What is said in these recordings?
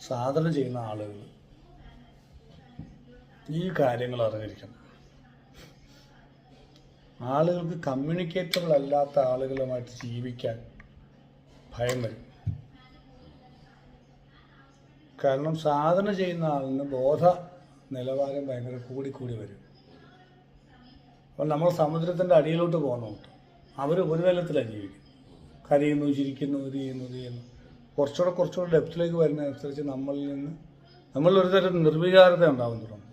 സാധന ചെയ്യുന്ന ആളുകൾ ഈ കാര്യങ്ങൾ അറിഞ്ഞിരിക്കണം. ആളുകൾക്ക് കമ്മ്യൂണിക്കേറ്റബിൾ അല്ലാത്ത ആളുകളുമായിട്ട് ജീവിക്കാൻ ഭയം വരും. കാരണം സാധന ചെയ്യുന്ന ആളിന് ബോധ നിലവാരം ഭയങ്കര കൂടിക്കൂടി വരും. അപ്പോൾ നമ്മൾ സമുദ്രത്തിൻ്റെ അടിയിലോട്ട് പോകുന്നുണ്ട്. അവർ ഒരു തലത്തിലാണ് ജീവിക്കുന്നത്. കരയുന്നു, ചിരിക്കുന്നു, ഇത് ചെയ്യുന്നു. കുറച്ചുകൂടെ ഡെപ്തിലേക്ക് വരുന്നതനുസരിച്ച് നമ്മളിൽ ഒരു തരം നിർവികാരത ഉണ്ടാവും തുടങ്ങും.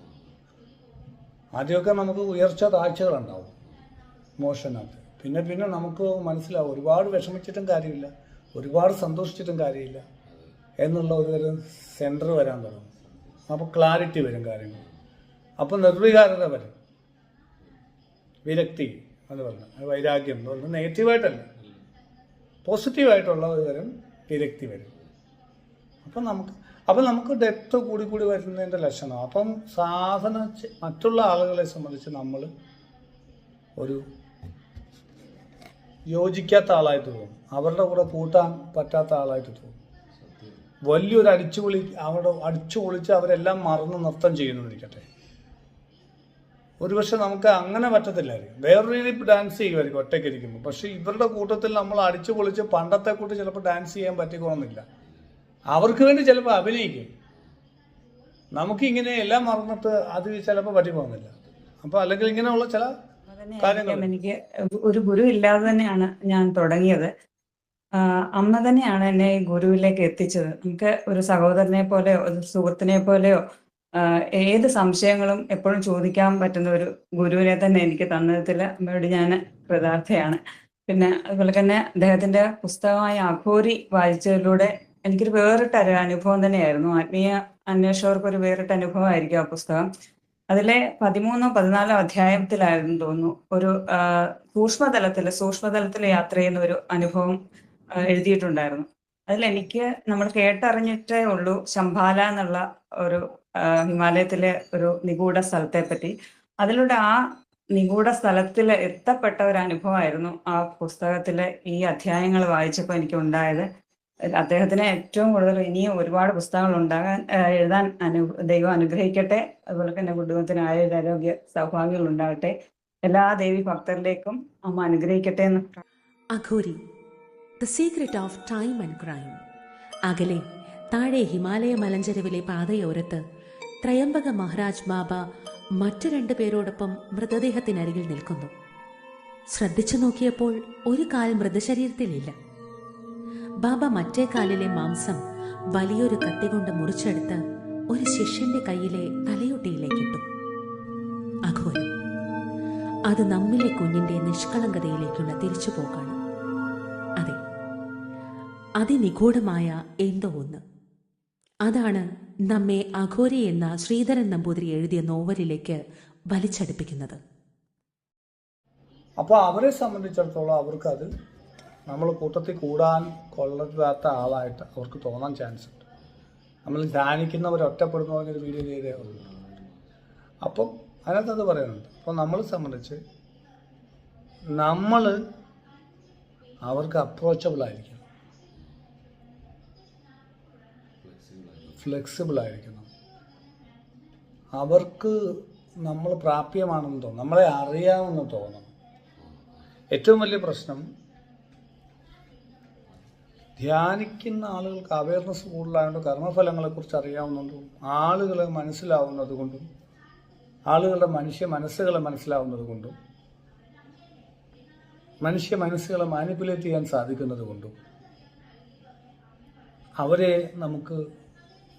ആദ്യമൊക്കെ നമുക്ക് ഉയർച്ച താഴ്ചകളുണ്ടാവും മോഷനകത്ത്. പിന്നെ നമുക്ക് മനസ്സിലാവും ഒരുപാട് വിഷമിച്ചിട്ടും കാര്യമില്ല, ഒരുപാട് സന്തോഷിച്ചിട്ടും കാര്യമില്ല എന്നുള്ള ഒരു തരം സെൻറ്റർ വരാൻ തുടങ്ങും. അപ്പോൾ ക്ലാരിറ്റി വരും കാര്യങ്ങൾ. അപ്പോൾ നിർവികാരത വരും, വിരക്തി എന്ന് പറഞ്ഞാൽ വൈരാഗ്യം എന്ന് പറഞ്ഞാൽ നെഗറ്റീവായിട്ടല്ല, പോസിറ്റീവായിട്ടുള്ള ഒരു തരം വിരക്തി വരും. അപ്പം നമുക്ക് ഡെപ്ത് കൂടി വരുന്നതിൻ്റെ ലക്ഷണം. അപ്പം മറ്റുള്ള ആളുകളെ സംബന്ധിച്ച് നമ്മൾ ഒരു യോജിക്കാത്ത ആളായിട്ട് തോന്നും, അവരുടെ കൂടെ കൂട്ടാൻ പറ്റാത്ത ആളായിട്ട് തോന്നും. വലിയൊരു അടിച്ചു പൊളിച്ച് അവരെല്ലാം മറന്ന് നൃത്തം ചെയ്യുന്നതിരിക്കട്ടെ. ഒരുപക്ഷെ നമുക്ക് അങ്ങനെ പറ്റത്തില്ലായിരിക്കും, വേറെ രീതിയിൽ ഡാൻസ് ചെയ്യുമായിരിക്കും ഒറ്റയ്ക്ക് ഇരിക്കുമ്പോൾ. പക്ഷേ ഇവരുടെ കൂട്ടത്തിൽ നമ്മൾ അടിച്ചു പൊളിച്ച് പണ്ടത്തെ കൂട്ടി ചിലപ്പോൾ ഡാൻസ് ചെയ്യാൻ പറ്റിക്കണമെന്നില്ല. അവർക്ക് വേണ്ടി ചിലപ്പോൾ അഭിനയിക്കും. നമുക്കിങ്ങനെ എല്ലാം മറന്നിട്ട് അത് ചിലപ്പോൾ പറ്റിപ്പോകുന്നില്ല. അപ്പോൾ അല്ലെങ്കിൽ ഇങ്ങനെയുള്ള ചില കാര്യങ്ങൾ. എനിക്ക് ഒരു ഗുരു ഇല്ലാതെ തന്നെയാണ് ഞാൻ തുടങ്ങിയത്. അമ്മ തന്നെയാണ് എന്നെ ഈ ഗുരുവിലേക്ക് എത്തിച്ചത്. നമുക്ക് ഒരു സഹോദരനെ പോലെയോ ഒരു സുഹൃത്തിനെ പോലെയോ ഏത് സംശയങ്ങളും എപ്പോഴും ചോദിക്കാൻ പറ്റുന്ന ഒരു ഗുരുവിനെ തന്നെ എനിക്ക് തന്നതിൽ അമ്മയോട് ഞാൻ കൃതാർത്ഥയാണ്. പിന്നെ അതുപോലെ തന്നെ അദ്ദേഹത്തിന്റെ പുസ്തകമായ അഘോരി വായിച്ചതിലൂടെ എനിക്കൊരു വേറിട്ട അനുഭവം തന്നെയായിരുന്നു. ആത്മീയ അന്വേഷകർക്ക് ഒരു വേറിട്ട അനുഭവമായിരിക്കും ആ പുസ്തകം. അതിലെ 13-14 അധ്യായത്തിലായിരുന്നു തോന്നുന്നു ഒരു സൂക്ഷ്മതലത്തിൽ യാത്ര ചെയ്യുന്ന ഒരു അനുഭവം എഴുതിയിട്ടുണ്ടായിരുന്നു. അതിലെനിക്ക് നമ്മൾ കേട്ടറിഞ്ഞിട്ടേ ഉള്ളൂ ശംഭാല എന്നുള്ള ഒരു ഹിമാലയത്തിലെ ഒരു നിഗൂഢ സ്ഥലത്തെ പറ്റി. അതിലൂടെ ആ നിഗൂഢ സ്ഥലത്തിൽ എത്തപ്പെട്ട ഒരു അനുഭവമായിരുന്നു ആ പുസ്തകത്തിലെ ഈ അധ്യായങ്ങൾ വായിച്ചപ്പോൾ എനിക്ക് ഉണ്ടായത്. അദ്ദേഹത്തിന് ഏറ്റവും കൂടുതൽ ഇനിയും ഒരുപാട് പുസ്തകങ്ങൾ എഴുതാൻ ദൈവം അനുഗ്രഹിക്കട്ടെ. അതുപോലെ തന്നെ കുടുംബത്തിന് ആരോഗ്യ സൗഭാഗ്യങ്ങൾ ഉണ്ടാകട്ടെ. എല്ലാ ദേവി ഭക്തരിലേക്കും അമ്മ അനുഗ്രഹിക്കട്ടെ എന്ന്. Aghori, the secret of time and crime. അകലെ താഴെ ഹിമാലയ മലഞ്ചെരുവിലെ പാതയോരത്ത് ത്രയംബക മഹാരാജ് ബാബ മറ്റു 2 പേരോടൊപ്പം മൃതദേഹത്തിനരികിൽ നിൽക്കുന്നു. ശ്രദ്ധിച്ചു നോക്കിയപ്പോൾ ഒരു കാൽ മൃതശരീരത്തിലില്ല. ബാബ മറ്റേ കാലിലെ മാംസം വലിയൊരു കത്തികൊണ്ട് മുറിച്ചെടുത്ത് ഒരു ശിഷ്യന്റെ കയ്യിലെ തലയൊട്ടിയിലേക്കിട്ടു. അഘോരം, അത് നമ്മിലെ കുഞ്ഞിന്റെ നിഷ്കളങ്കതയിലേക്കുള്ള തിരിച്ചുപോക്കാണ്. അതെ, അതിനിഗൂഢമായ എന്തോ ഒന്ന്. അതാണ് നമ്മെ അഘോരി എന്ന ശ്രീധരൻ നമ്പൂതിരി എഴുതിയ നോവലിലേക്ക് വലിച്ചടുപ്പിക്കുന്നത്. അപ്പോൾ അവരെ സംബന്ധിച്ചിടത്തോളം അവർക്കത് നമ്മൾ കൂട്ടത്തിൽ കൂടാൻ കൊള്ളരുതാത്ത ആളായിട്ട് അവർക്ക് തോന്നാൻ ചാൻസ് ഉണ്ട്. നമ്മൾ ധ്യാനിക്കുന്നവർ ഒറ്റപ്പെടുന്ന പറഞ്ഞൊരു വീഡിയോ ചെയ്തേ ഉള്ളൂ. അപ്പം അതിനകത്ത് അത് പറയുന്നുണ്ട്. അപ്പോൾ നമ്മളെ സംബന്ധിച്ച് നമ്മൾ അവർക്ക് അപ്രോച്ചബിൾ ആയിരിക്കണം, ഫ്ലെക്സിബിൾ ആയിരിക്കണം. അവർക്ക് നമ്മൾ പ്രാപ്യമാണെന്ന് തോന്നും, നമ്മളെ അറിയാമെന്ന് തോന്നണം. ഏറ്റവും വലിയ പ്രശ്നം ധ്യാനിക്കുന്ന ആളുകൾക്ക് അവയർനെസ് കൂടുതലായതുകൊണ്ട് കർമ്മഫലങ്ങളെക്കുറിച്ച് അറിയാവുന്നതുകൊണ്ടും ആളുകളെ മനസ്സിലാവുന്നത് കൊണ്ടും ആളുകളുടെ മനുഷ്യ മനസ്സുകളെ മനസ്സിലാവുന്നത് കൊണ്ടും മനുഷ്യ മനസ്സുകളെ മാനിപ്പുലേറ്റ് ചെയ്യാൻ സാധിക്കുന്നത് കൊണ്ടും അവരെ നമുക്ക്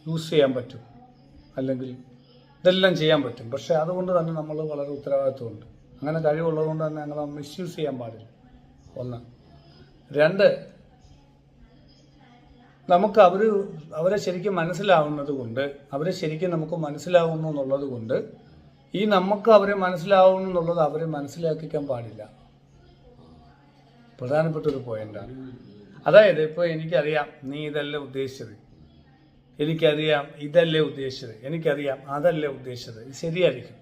യൂസ് ചെയ്യാൻ പറ്റും, അല്ലെങ്കിൽ ഇതെല്ലാം ചെയ്യാൻ പറ്റും. പക്ഷേ അതുകൊണ്ട് തന്നെ നമ്മൾ വളരെ ഉത്തരവാദിത്വമുണ്ട്. അങ്ങനെ കഴിവുള്ളതുകൊണ്ട് തന്നെ ഞങ്ങൾ മിസ്യൂസ് ചെയ്യാൻ പാടില്ല. 1. 2, നമുക്ക് അവരെ ശരിക്കും മനസ്സിലാവുന്നത് കൊണ്ട്, അവരെ ശരിക്കും നമുക്ക് മനസ്സിലാവുന്നു എന്നുള്ളത് കൊണ്ട് ഈ നമുക്ക് അവരെ മനസ്സിലാവുന്നു എന്നുള്ളത് അവരെ മനസ്സിലാക്കിക്കാൻ പാടില്ല. പ്രധാനപ്പെട്ടൊരു പോയിന്റാണ്. അതായത് ഇപ്പോൾ എനിക്കറിയാം നീ ഇതല്ല ഉദ്ദേശിച്ചത്, എനിക്കറിയാം ഇതല്ലേ ഉദ്ദേശിച്ചത്, എനിക്കറിയാം അതല്ലേ ഉദ്ദേശിച്ചത്, ഇത് ശരിയായിരിക്കും.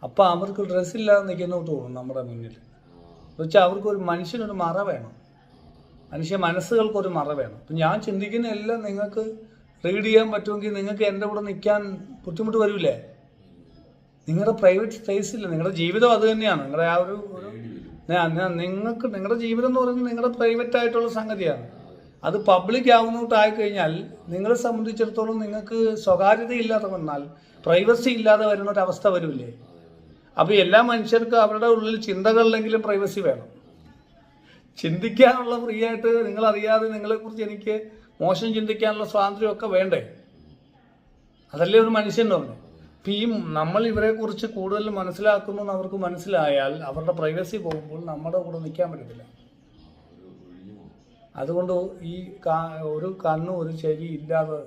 അപ്പം അവർക്ക് ഡ്രസ്സില്ലാതെ നിൽക്കുന്നോട്ട് തോന്നും നമ്മുടെ മുന്നിൽ. എന്നുവെച്ചാൽ അവർക്കൊരു മനുഷ്യനൊരു മറ വേണം, മനുഷ്യ മനസ്സുകൾക്കൊരു മറ വേണം. അപ്പം ഞാൻ ചിന്തിക്കുന്ന എല്ലാം നിങ്ങൾക്ക് റീഡ് ചെയ്യാൻ പറ്റുമെങ്കിൽ നിങ്ങൾക്ക് എൻ്റെ കൂടെ നിൽക്കാൻ ബുദ്ധിമുട്ട് വരില്ലേ? നിങ്ങളുടെ പ്രൈവറ്റ് സ്പേസ് ഇല്ല, നിങ്ങളുടെ ജീവിതം അത് തന്നെയാണ്. നിങ്ങളുടെ ആ ഒരു നിങ്ങൾക്ക് നിങ്ങളുടെ ജീവിതം എന്ന് പറയുന്നത് നിങ്ങളുടെ പ്രൈവറ്റ് ആയിട്ടുള്ള സംഗതിയാണ്. അത് പബ്ലിക് ആവുന്നോട്ടായി കഴിഞ്ഞാൽ നിങ്ങളെ സംബന്ധിച്ചിടത്തോളം നിങ്ങൾക്ക് സ്വകാര്യത ഇല്ലാതെ വന്നാൽ, പ്രൈവസി ഇല്ലാതെ വരുന്ന ഒരു അവസ്ഥ വരില്ലേ? അപ്പോൾ എല്ലാ മനുഷ്യർക്കും അവരുടെ ഉള്ളിൽ ചിന്തകളിലെങ്കിലും പ്രൈവസി വേണം. ചിന്തിക്കാനുള്ള ഫ്രീ ആയിട്ട് നിങ്ങളറിയാതെ നിങ്ങളെക്കുറിച്ച് എനിക്ക് മോശം ചിന്തിക്കാനുള്ള സ്വാതന്ത്ര്യമൊക്കെ വേണ്ടേ? അതല്ലേ ഒരു മനുഷ്യൻ എന്ന് പറഞ്ഞു. ഇപ്പം ഈ നമ്മൾ ഇവരെക്കുറിച്ച് കൂടുതൽ മനസ്സിലാക്കുന്നു എന്ന് അവർക്ക് മനസ്സിലായാൽ അവരുടെ പ്രൈവസി പോകുമ്പോൾ നമ്മുടെ കൂടെ നിൽക്കാൻ പറ്റത്തില്ല. അതുകൊണ്ട് ഈ ഒരു കണ്ണും ഒരു ചെവി ഇല്ലാതെ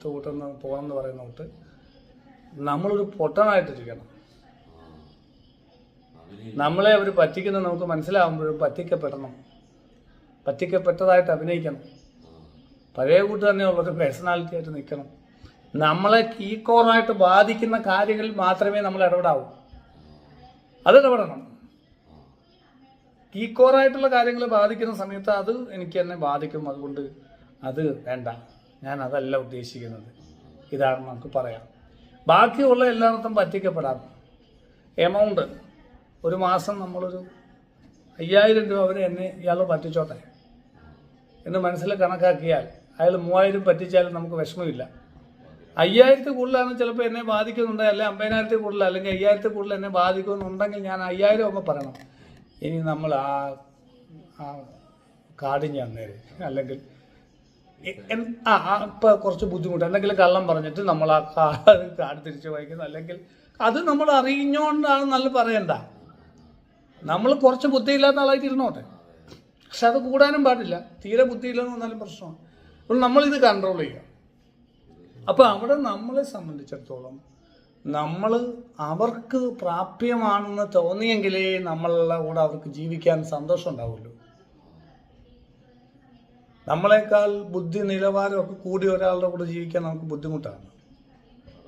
തൂട്ടെന്ന് പോകണമെന്ന് പറയുന്ന തൊട്ട് നമ്മളൊരു പൊട്ടനായിട്ടിരിക്കണം. നമ്മളെ അവർ പറ്റിക്കുന്നത് നമുക്ക് മനസ്സിലാകുമ്പോഴും പറ്റിക്കപ്പെട്ടതായിട്ട് അഭിനയിക്കണം. പഴയ കൂട്ട് തന്നെയുള്ളൊരു പേഴ്സണാലിറ്റി ആയിട്ട് നിൽക്കണം. നമ്മളെ കീക്കോറായിട്ട് ബാധിക്കുന്ന കാര്യങ്ങളിൽ മാത്രമേ നമ്മൾ ഇടപെടാവൂ. അതിടപെടണം. കീക്കോറായിട്ടുള്ള കാര്യങ്ങൾ ബാധിക്കുന്ന സമയത്ത് അത് എനിക്ക് എന്നെ ബാധിക്കും, അതുകൊണ്ട് അത് വേണ്ട, ഞാൻ അതല്ല ഉദ്ദേശിക്കുന്നത്, ഇതാണ് നമുക്ക് പറയാം. ബാക്കിയുള്ള എല്ലായിടത്തും പറ്റിക്കപ്പെടാം. എമൗണ്ട് ഒരു മാസം നമ്മളൊരു 5000 രൂപ അവരെ എന്നെ ഇയാൾ പറ്റിച്ചോട്ടെ എന്ന് മനസ്സിൽ കണക്കാക്കിയാൽ അയാൾ 3000 പറ്റിച്ചാലും നമുക്ക് വിഷമമില്ല. 5000 കൂടുതലാണ് ചിലപ്പോൾ എന്നെ ബാധിക്കുന്നുണ്ട്, അല്ലെങ്കിൽ 50,000 കൂടുതൽ, അല്ലെങ്കിൽ 5000 കൂടുതൽ എന്നെ ബാധിക്കുന്നുണ്ടെങ്കിൽ ഞാൻ 5000 ഒക്കെ പറയണം. ഇനി നമ്മൾ ആ കാർഡിന് അന്നേരം അല്ലെങ്കിൽ ഇപ്പം കുറച്ച് ബുദ്ധിമുട്ട് എന്തെങ്കിലും കള്ളം പറഞ്ഞിട്ട് നമ്മൾ ആ കാർഡ് തിരിച്ച് വായിക്കുന്നു, അല്ലെങ്കിൽ അത് നമ്മൾ അറിഞ്ഞുകൊണ്ടാണ് നല്ല പറയണ്ട. നമ്മൾ കുറച്ച് ബുദ്ധിയില്ലാത്ത ആളായിട്ട് ഇരുന്നോട്ടെ, പക്ഷെ അത് കൂടാനും പാടില്ല. തീരെ ബുദ്ധിയില്ലെന്ന് വന്നാലും പ്രശ്നമാണ്. അപ്പോൾ നമ്മളിത് കൺട്രോൾ ചെയ്യുക. അപ്പോൾ അവിടെ നമ്മളെ സംബന്ധിച്ചിടത്തോളം നമ്മൾ അവർക്ക് പ്രാപ്യമാണെന്ന് തോന്നിയെങ്കിലേ നമ്മളുടെ കൂടെ അവർക്ക് ജീവിക്കാൻ സന്തോഷം ഉണ്ടാവുള്ളൂ. നമ്മളെക്കാൾ ബുദ്ധി നിലവാരമൊക്കെ കൂടി ഒരാളുടെ കൂടെ ജീവിക്കാൻ നമുക്ക് ബുദ്ധിമുട്ടാണ്.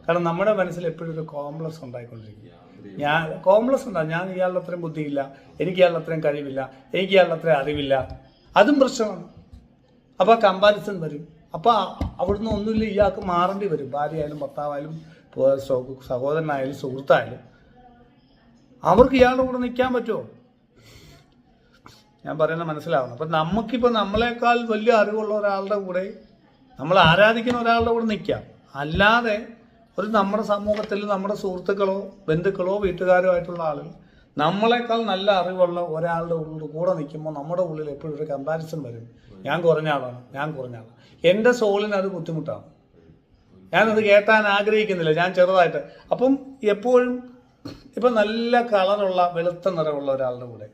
കാരണം നമ്മുടെ മനസ്സിൽ എപ്പോഴും ഒരു കോംപ്ലക്സ് ഉണ്ടായിക്കൊണ്ടിരിക്കുക. കോംപ്ലക്സ് ഉണ്ടാകും, ഞാൻ ഇയാളുടെ അത്രയും ബുദ്ധിയില്ല, എനിക്ക് ഇയാളുടെ അത്രയും കഴിവില്ല, എനിക്ക് ഇയാളുടെ അത്രയും അറിവില്ല, അതും പ്രശ്നമാണ്. അപ്പോൾ കമ്പാരിസൺ വരും. അപ്പോൾ അവിടുന്ന് ഒന്നുമില്ല, ഇയാൾക്ക് മാറേണ്ടി വരും. ഭാര്യയായാലും ഭർത്താവായാലും സഹോദരനായാലും സുഹൃത്തായാലും അവർക്ക് ഇയാളുടെ കൂടെ നിൽക്കാൻ പറ്റുമോ? ഞാൻ പറയുന്നത് മനസ്സിലാവണം. അപ്പം നമുക്കിപ്പോൾ നമ്മളെക്കാൾ വലിയ അറിവുള്ള ഒരാളുടെ കൂടെ, നമ്മൾ ആരാധിക്കുന്ന ഒരാളുടെ കൂടെ നിൽക്കാം. അല്ലാതെ ഒരു നമ്മുടെ സമൂഹത്തിൽ നമ്മുടെ സുഹൃത്തുക്കളോ ബന്ധുക്കളോ വീട്ടുകാരോ ആയിട്ടുള്ള ആളുകൾ നമ്മളെക്കാൾ നല്ല അറിവുള്ള ഒരാളുടെ കൂടെ നിൽക്കുമ്പോൾ നമ്മുടെ ഉള്ളിൽ എപ്പോഴും ഒരു കമ്പാരിസൺ വരും. ഞാൻ കുറഞ്ഞ ആളാണ്. എൻ്റെ സോളിന് അത് ബുദ്ധിമുട്ടാണ്. ഞാനത് കേട്ടാൻ ആഗ്രഹിക്കുന്നില്ല, ഞാൻ ചെറുതായിട്ട്. അപ്പം എപ്പോഴും ഇപ്പം നല്ല കളറുള്ള വെളുത്ത നിറമുള്ള ഒരാളുടെ കൂടെ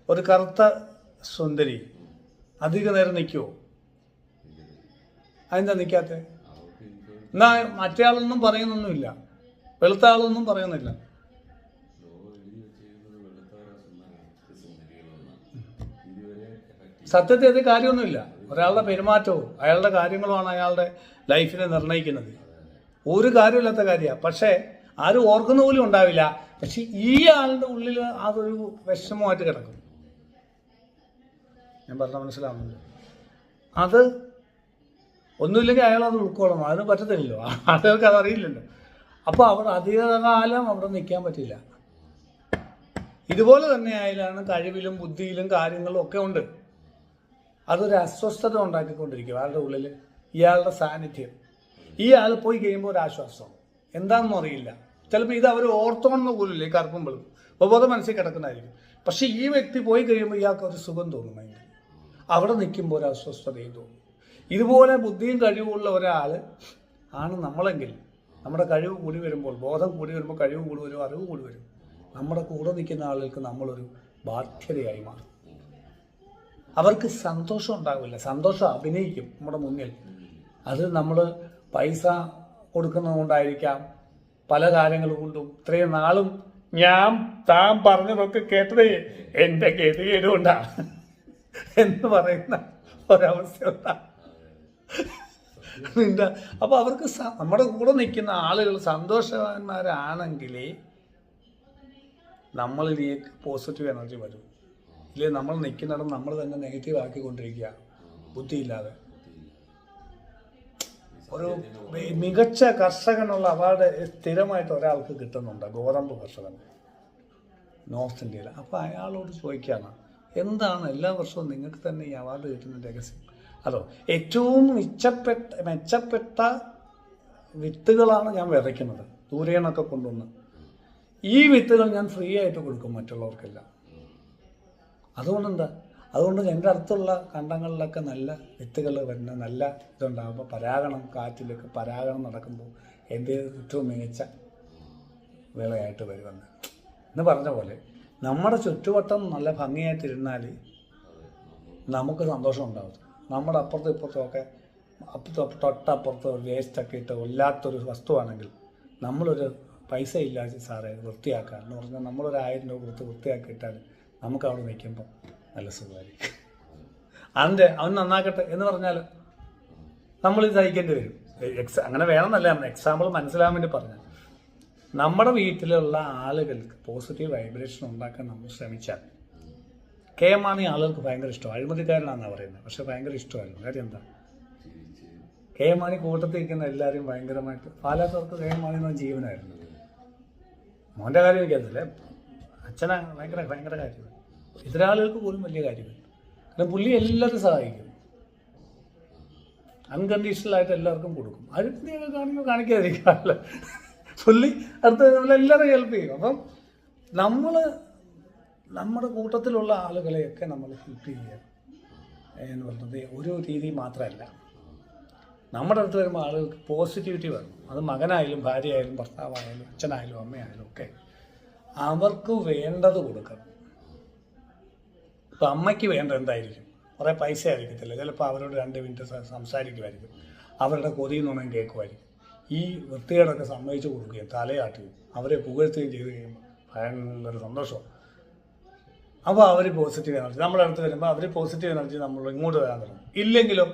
ഒരു കറുത്ത സുന്ദരി അധിക നേരം നിൽക്കുമോ? അതെന്താ നിൽക്കാത്തത്? എന്നാ മറ്റേ ആളൊന്നും പറയുന്നൊന്നുമില്ല, വെളുത്ത ആളൊന്നും പറയുന്നില്ല. സത്യത്തിൽ അത് കാര്യമൊന്നുമില്ല. ഒരാളുടെ പെരുമാറ്റവും അയാളുടെ കാര്യങ്ങളുമാണ് അയാളുടെ ലൈഫിനെ നിർണ്ണയിക്കുന്നത്. ഒരു കാര്യമില്ലാത്ത കാര്യമാണ്. പക്ഷേ ആരും ഓർക്കുന്ന പോലും ഉണ്ടാവില്ല. പക്ഷെ ഈ ആളുടെ ഉള്ളിൽ അതൊരു വിഷമമായിട്ട് കിടക്കും. ഞാൻ പറഞ്ഞ മനസ്സിലാവുന്നുണ്ട്. അത് ഒന്നുമില്ലെങ്കിൽ അയാൾ അത് ഉൾക്കൊള്ളണം, അതിന് പറ്റത്തില്ലല്ലോ, ആളുകൾക്ക് അതറിയില്ലല്ലോ. അപ്പോൾ അവിടെ അധികകാലം അവിടെ നിൽക്കാൻ പറ്റില്ല. ഇതുപോലെ തന്നെ ആയാലാണ് കഴിവിലും ബുദ്ധിയിലും കാര്യങ്ങളും ഒക്കെ ഉണ്ട്. അതൊരു അസ്വസ്ഥത ഉണ്ടാക്കിക്കൊണ്ടിരിക്കും ആളുടെ ഉള്ളിൽ. ഇയാളുടെ സാന്നിധ്യം, ഇയാൾ പോയി കഴിയുമ്പോൾ ഒരു ആശ്വാസം എന്താണെന്നും അറിയില്ല. ചിലപ്പോൾ ഇത് അവർ ഓർത്തോണെന്ന് പോലില്ല. ഈ കറുപ്പുമ്പോഴും ബോധം മനസ്സിൽ കിടക്കുന്നതായിരിക്കും. പക്ഷെ ഈ വ്യക്തി പോയി കഴിയുമ്പോൾ ഇയാൾക്ക് ഒരു സുഖം തോന്നും. അവിടെ നിൽക്കുമ്പോൾ ഒരു അസ്വസ്ഥതയും തോന്നും. ഇതുപോലെ ബുദ്ധിയും കഴിവുള്ള ഒരാൾ ആണ് നമ്മളെങ്കിൽ, നമ്മുടെ കഴിവ് കൂടി വരുമ്പോൾ, ബോധം കൂടി വരുമ്പോൾ കഴിവ് കൂടി വരും, അറിവ് കൂടി വരും. നമ്മുടെ കൂടെ നിൽക്കുന്ന ആളുകൾക്ക് നമ്മളൊരു ബാധ്യതയായി മാറും. അവർക്ക് സന്തോഷം ഉണ്ടാവില്ല, സന്തോഷം അഭിനയിക്കും നമ്മുടെ മുന്നിൽ. അത് നമ്മൾ പൈസ കൊടുക്കുന്നത് കൊണ്ടായിരിക്കാം, പല കാര്യങ്ങൾ കൊണ്ടും. ഇത്രയും നാളും ഞാൻ താൻ പറഞ്ഞതൊക്കെ കേട്ടതേ എൻ്റെ ഗതികേട് കൊണ്ടാണ് എന്ന് പറയുന്ന ഒരവസ്ഥ ഉണ്ടാകും. അപ്പോൾ അവർക്ക് നമ്മുടെ കൂടെ നിൽക്കുന്ന ആളുകൾ സന്തോഷവാന്മാരാണെങ്കിലേ നമ്മളിലേക്ക് പോസിറ്റീവ് എനർജി വരും. ഇല്ലേ നമ്മൾ നിൽക്കുന്നിടം നമ്മൾ തന്നെ നെഗറ്റീവ് ആക്കിക്കൊണ്ടിരിക്കുക ബുദ്ധിയില്ലാതെ. ഒരു മികച്ച കർഷകനുള്ള അവാർഡ് സ്ഥിരമായിട്ട് ഒരാൾക്ക് കിട്ടുന്നുണ്ട്, ഗോതമ്പ് കർഷകൻ നോർത്ത് ഇന്ത്യയിൽ. അപ്പോൾ അയാളോട് ചോദിക്കുകയാണ്, എന്താണ് എല്ലാ വർഷവും നിങ്ങൾക്ക് തന്നെ ഈ അവാർഡ് കിട്ടുന്ന രഹസ്യം? അതോ ഏറ്റവും മെച്ചപ്പെട്ട വിത്തുകളാണ് ഞാൻ വിതയ്ക്കുന്നത്, ദൂരെ നിന്നൊക്കെ കൊണ്ടുവന്ന്. ഈ വിത്തുകൾ ഞാൻ ഫ്രീ ആയിട്ട് കൊടുക്കും മറ്റുള്ളവർക്കെല്ലാം. അതുകൊണ്ട് എൻ്റെ അടുത്തുള്ള കണ്ടങ്ങളിലൊക്കെ നല്ല വിത്തുകൾ വരുന്ന നല്ല ഇതുണ്ടാകുമ്പോൾ പരാഗണം, കാറ്റിലൊക്കെ പരാഗണം നടക്കുമ്പോൾ എൻ്റെ ഏറ്റവും മികച്ച വിളയായിട്ട് വരുമെന്ന് എന്ന് പറഞ്ഞ പോലെ നമ്മുടെ ചുറ്റുവട്ടം നല്ല ഭംഗിയായിട്ടിരുന്നാൽ നമുക്ക് സന്തോഷം ഉണ്ടാകും. നമ്മുടെ അപ്പുറത്തും ഇപ്പുറത്തുമൊക്കെ തൊട്ടപ്പുറത്ത് വേസ്റ്റൊക്കെ ഇട്ട് ഇല്ലാത്തൊരു വസ്തുവാണെങ്കിൽ നമ്മളൊരു പൈസ ഇല്ലാതെ സാറേ വൃത്തിയാക്കുക എന്ന് പറഞ്ഞാൽ നമ്മളൊരു 1000 രൂപ കൊടുത്ത് വൃത്തിയാക്കിയിട്ടാൽ നമുക്ക് അവിടെ നിൽക്കുമ്പോൾ നല്ല സുഖമായിരിക്കും. അവൻ നന്നാക്കട്ടെ എന്ന് പറഞ്ഞാൽ നമ്മളിത് സഹിക്കേണ്ടി വരും. അങ്ങനെ വേണമെന്നല്ല, എക്സാമ്പിൾ മനസ്സിലാകാൻ വേണ്ടി പറഞ്ഞാൽ നമ്മുടെ വീട്ടിലുള്ള ആളുകൾക്ക് പോസിറ്റീവ് വൈബ്രേഷൻ ഉണ്ടാക്കാൻ നമ്മൾ ശ്രമിച്ചാൽ. KM മാണി ആളുകൾക്ക് ഭയങ്കര ഇഷ്ടമാണ്, അഴിമതിക്കാരനാണെന്നാണ് പറയുന്നത്, പക്ഷെ ഭയങ്കര ഇഷ്ടമായിരുന്നു. കാര്യം എന്താ, KM മാണി കൂട്ടത്തിൽ നിൽക്കുന്ന എല്ലാവരും ഭയങ്കരമായിട്ട്, പാലാത്തവർക്ക് KM മാണി എന്ന ജീവനായിരുന്നു. മോൻ്റെ കാര്യം എനിക്കറിയില്ല, അച്ഛനാ ഭയങ്കര കാര്യമാണ്. എതിരാളികൾക്ക് പോലും വലിയ കാര്യമില്ല. കാരണം പുള്ളി എല്ലാവരും സഹായിക്കും, അൺകണ്ടീഷണലായിട്ട് എല്ലാവർക്കും കൊടുക്കും. അഴിമതിയൊക്കെ കാണിക്കാതിരിക്കാറില്ല, പുള്ളി അടുത്ത് നമ്മളെല്ലാവരും ഹെൽപ്പ് ചെയ്യും. അപ്പം നമ്മുടെ കൂട്ടത്തിലുള്ള ആളുകളെയൊക്കെ നമ്മൾ ഹെൽപ്പ് ചെയ്യുക എന്ന് പറയുന്നത് ഒരു രീതി മാത്രമല്ല. നമ്മുടെ അടുത്ത് വരുമ്പോൾ ആളുകൾക്ക് പോസിറ്റിവിറ്റി വേണം. അത് മകനായാലും ഭാര്യയായാലും ഭർത്താവായാലും അച്ഛനായാലും അമ്മയായാലും ഒക്കെ അവർക്ക് വേണ്ടത് കൊടുക്കണം. ഇപ്പം അമ്മയ്ക്ക് വേണ്ട എന്തായിരിക്കും, കുറേ പൈസ ആയിരിക്കത്തില്ല, ചിലപ്പോൾ അവരോട് 2 മിനിറ്റ് സംസാരിക്കുമായിരിക്കും, അവരുടെ കൊതിയെന്നുണ്ടെങ്കിൽ കേൾക്കുമായിരിക്കും. ഈ വൃത്തികേടൊക്കെ സമ്മതിച്ച് കൊടുക്കുകയും തലയാട്ടുകയും അവരെ പുകഴ്ത്തുകയും ചെയ്ത് കഴിയുമ്പോൾ ഭയങ്കര സന്തോഷമാണ്. അപ്പോൾ അവർ പോസിറ്റീവ് എനർജി നമ്മുടെ അടുത്ത് വരുമ്പോൾ അവർ പോസിറ്റീവ് എനർജി നമ്മൾ ഇങ്ങോട്ട് വരാൻ തുടങ്ങും. ഇല്ലെങ്കിലോ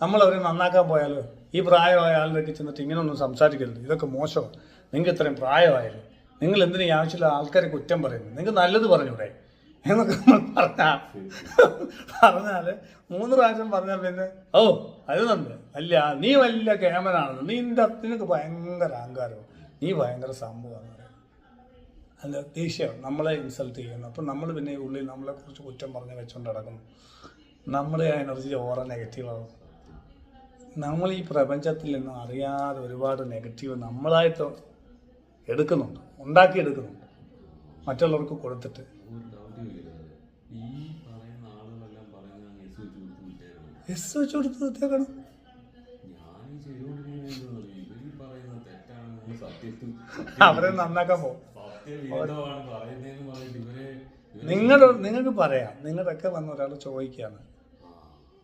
നമ്മളവരെ നന്നാക്കാൻ പോയാലോ ഈ പ്രായമായ ആളിലേക്ക് ചെന്നിട്ട് ഇങ്ങനെയൊന്നും സംസാരിക്കരുത്, ഇതൊക്കെ മോശമാണ്, നിങ്ങൾക്ക് ഇത്രയും പ്രായമായാലും നിങ്ങൾ എന്തിനു ഈ ആവശ്യമില്ല ആൾക്കാരെ കുറ്റം പറയുന്നത്, നിങ്ങൾക്ക് നല്ലത് പറഞ്ഞൂടെ എന്നൊക്കെ നമ്മൾ പറഞ്ഞാൽ 3 പ്രാവശ്യം പറഞ്ഞാൽ പിന്നെ അത് തന്നെ നീ വലിയ കേമനാണെന്ന്, നിനക്ക് ഭയങ്കര അഹങ്കാരവും, നീ ഭയങ്കര സംഭവമാണ്, അല്ല ദേഷ്യം നമ്മളെ ഇൻസൾട്ട് ചെയ്യുന്നു. അപ്പം നമ്മൾ പിന്നെ ഉള്ളിൽ നമ്മളെക്കുറിച്ച് കുറ്റം പറഞ്ഞ് വെച്ചുകൊണ്ട് നടക്കുന്നു. നമ്മുടെ ആ എനർജി ഓരോ നെഗറ്റീവാകും. നമ്മൾ ഈ പ്രപഞ്ചത്തിൽ നിന്ന് അറിയാതെ ഒരുപാട് നെഗറ്റീവ് നമ്മളായിട്ട് ഉണ്ടാക്കിയെടുക്കുന്നുണ്ട് മറ്റുള്ളവർക്ക് കൊടുത്തിട്ട്. എസ് വെച്ച് കൊടുത്ത് വിട്ടേക്കണം. അവരെ നന്നാക്കാൻ പോകും. നിങ്ങൾക്ക് പറയാം, നിങ്ങളുടെയൊക്കെ വന്ന ഒരാൾ ചോദിക്കുകയാണ്,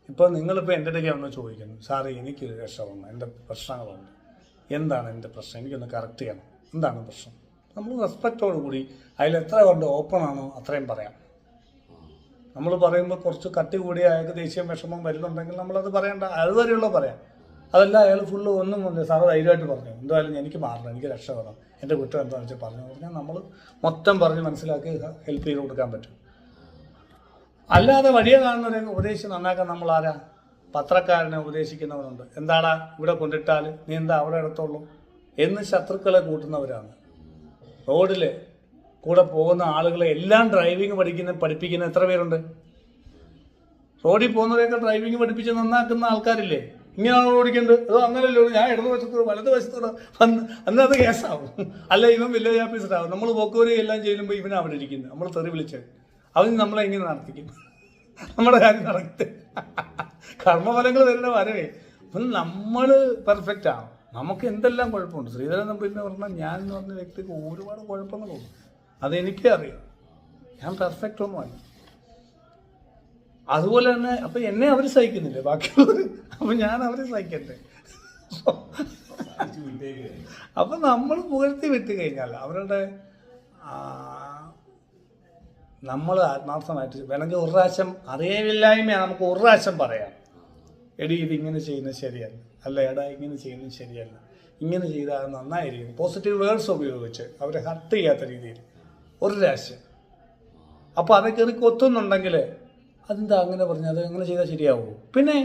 ഇപ്പോൾ നിങ്ങളിപ്പോൾ എൻ്റെ ഇടയ്ക്ക് വന്ന് ചോദിക്കുന്നു, സാറേ എനിക്കൊരു രക്ഷമുണ്ട്, എൻ്റെ പ്രശ്നങ്ങളുണ്ട്, എന്താണ് എൻ്റെ പ്രശ്നം, എനിക്കൊന്ന് കറക്റ്റ് ചെയ്യണം, എന്താണ് പ്രശ്നം? നമ്മൾ റെസ്പെക്റ്റോടു കൂടി അതിലെത്ര കൊണ്ട് ഓപ്പൺ ആണോ അത്രയും പറയാം. നമ്മൾ പറയുമ്പോൾ കുറച്ച് കട്ടി കൂടി അയാൾക്ക് ദേഷ്യം വിഷമം വരുന്നുണ്ടെങ്കിൽ നമ്മളത് പറയേണ്ട, അതുവരെയുള്ള പറയാം. അതല്ല അയാൾ ഫുള്ള് ഒന്നും സാറ് ധൈര്യമായിട്ട് പറഞ്ഞു, എന്തായാലും എനിക്ക് മാറണം, എനിക്ക് രക്ഷ വേണം, എൻ്റെ കുറ്റം എന്താണെന്ന് വെച്ചാൽ പറഞ്ഞു പറഞ്ഞാൽ നമ്മൾ മൊത്തം പറഞ്ഞ് മനസ്സിലാക്കി ഹെൽപ്പ് ചെയ്ത് കൊടുക്കാൻ പറ്റും. അല്ലാതെ വഴിയെ കാണുന്നവരെ ഉപദേശിച്ച് നന്നാക്കാൻ നമ്മൾ ആരാ? പത്രക്കാരനെ ഉപദേശിക്കുന്നവരുണ്ട്, എന്താടാ ഇവിടെ കൊണ്ടിട്ടാൽ നീ എന്താ അവിടെ എടുത്തോളൂ എന്ന് ശത്രുക്കളെ കൂട്ടുന്നവരാണ്. റോഡിൽ കൂടെ പോകുന്ന ആളുകളെ എല്ലാം ഡ്രൈവിംഗ് പഠിപ്പിക്കുന്ന എത്ര പേരുണ്ട്? റോഡിൽ പോകുന്നവരെയൊക്കെ ഡ്രൈവിംഗ് പഠിപ്പിച്ച് നന്നാക്കുന്ന ആൾക്കാരില്ലേ? ഇങ്ങനെയാണോ ഓടിക്കേണ്ടത്, അതോ അങ്ങനെയല്ലോ, ഞാൻ ഇടതുവശത്തോട് വലതുവശത്തോട് അന്നത് കേസാവും. അല്ല ഇവൻ വില്ലേജ് ഓഫീസറാവും. നമ്മൾ പോക്കുവരെ എല്ലാം ചെയ്യുമ്പോൾ ഇവനാണ് അവിടെ ഇരിക്കുന്നത്, നമ്മൾ തെറി വിളിച്ച് അവന് നമ്മളെ ഇങ്ങനെ നടത്തിക്കും, നമ്മുടെ കാര്യം നടക്കട്ടെ. കർമ്മഫലങ്ങൾ വരുന്ന വരവേ അപ്പം നമ്മൾ പെർഫെക്റ്റ് ആവും. നമുക്ക് എന്തെല്ലാം കുഴപ്പമുണ്ട്. ശ്രീധരൻ പിന്നെ പറഞ്ഞാൽ ഞാൻ എന്ന് പറഞ്ഞ വ്യക്തിക്ക് ഒരുപാട് കുഴപ്പങ്ങളുണ്ട്, അതെനിക്കേ അറിയാം. ഞാൻ പെർഫെക്റ്റ് ഒന്നുമല്ല. അതുപോലെ തന്നെ അപ്പം എന്നെ അവർ സഹിക്കുന്നില്ലേ ബാക്കിയുള്ളവർ, അപ്പം ഞാൻ അവരെ സഹിക്കട്ടെ. അപ്പം നമ്മൾ പുകഴ്ത്തി വിട്ട് കഴിഞ്ഞാൽ അവരുടെ നമ്മൾ ആത്മാർത്ഥമായിട്ട് വേണമെങ്കിൽ ഒരു പ്രാവശ്യം അറിയില്ലായ്മയാണ്, നമുക്ക് ഒരു പ്രാവശ്യം പറയാം, എടി ഇതിങ്ങനെ ചെയ്യുന്നത് ശരിയല്ല, അല്ല എടാ ഇങ്ങനെ ചെയ്യുന്നത് ശരിയല്ല, ഇങ്ങനെ ചെയ്താൽ നന്നായിരിക്കും, പോസിറ്റീവ് വേർഡ്സ് ഉപയോഗിച്ച് അവരെ ഹർട്ട് ചെയ്യാത്ത രീതിയിൽ ഒരു പ്രാവശ്യം. അപ്പോൾ അതൊക്കെ കയറി കൊത്തുന്നുണ്ടെങ്കിൽ അതെന്താ അങ്ങനെ പറഞ്ഞാൽ, അത് അങ്ങനെ ചെയ്താൽ ശരിയാവുമോ? പിന്നെ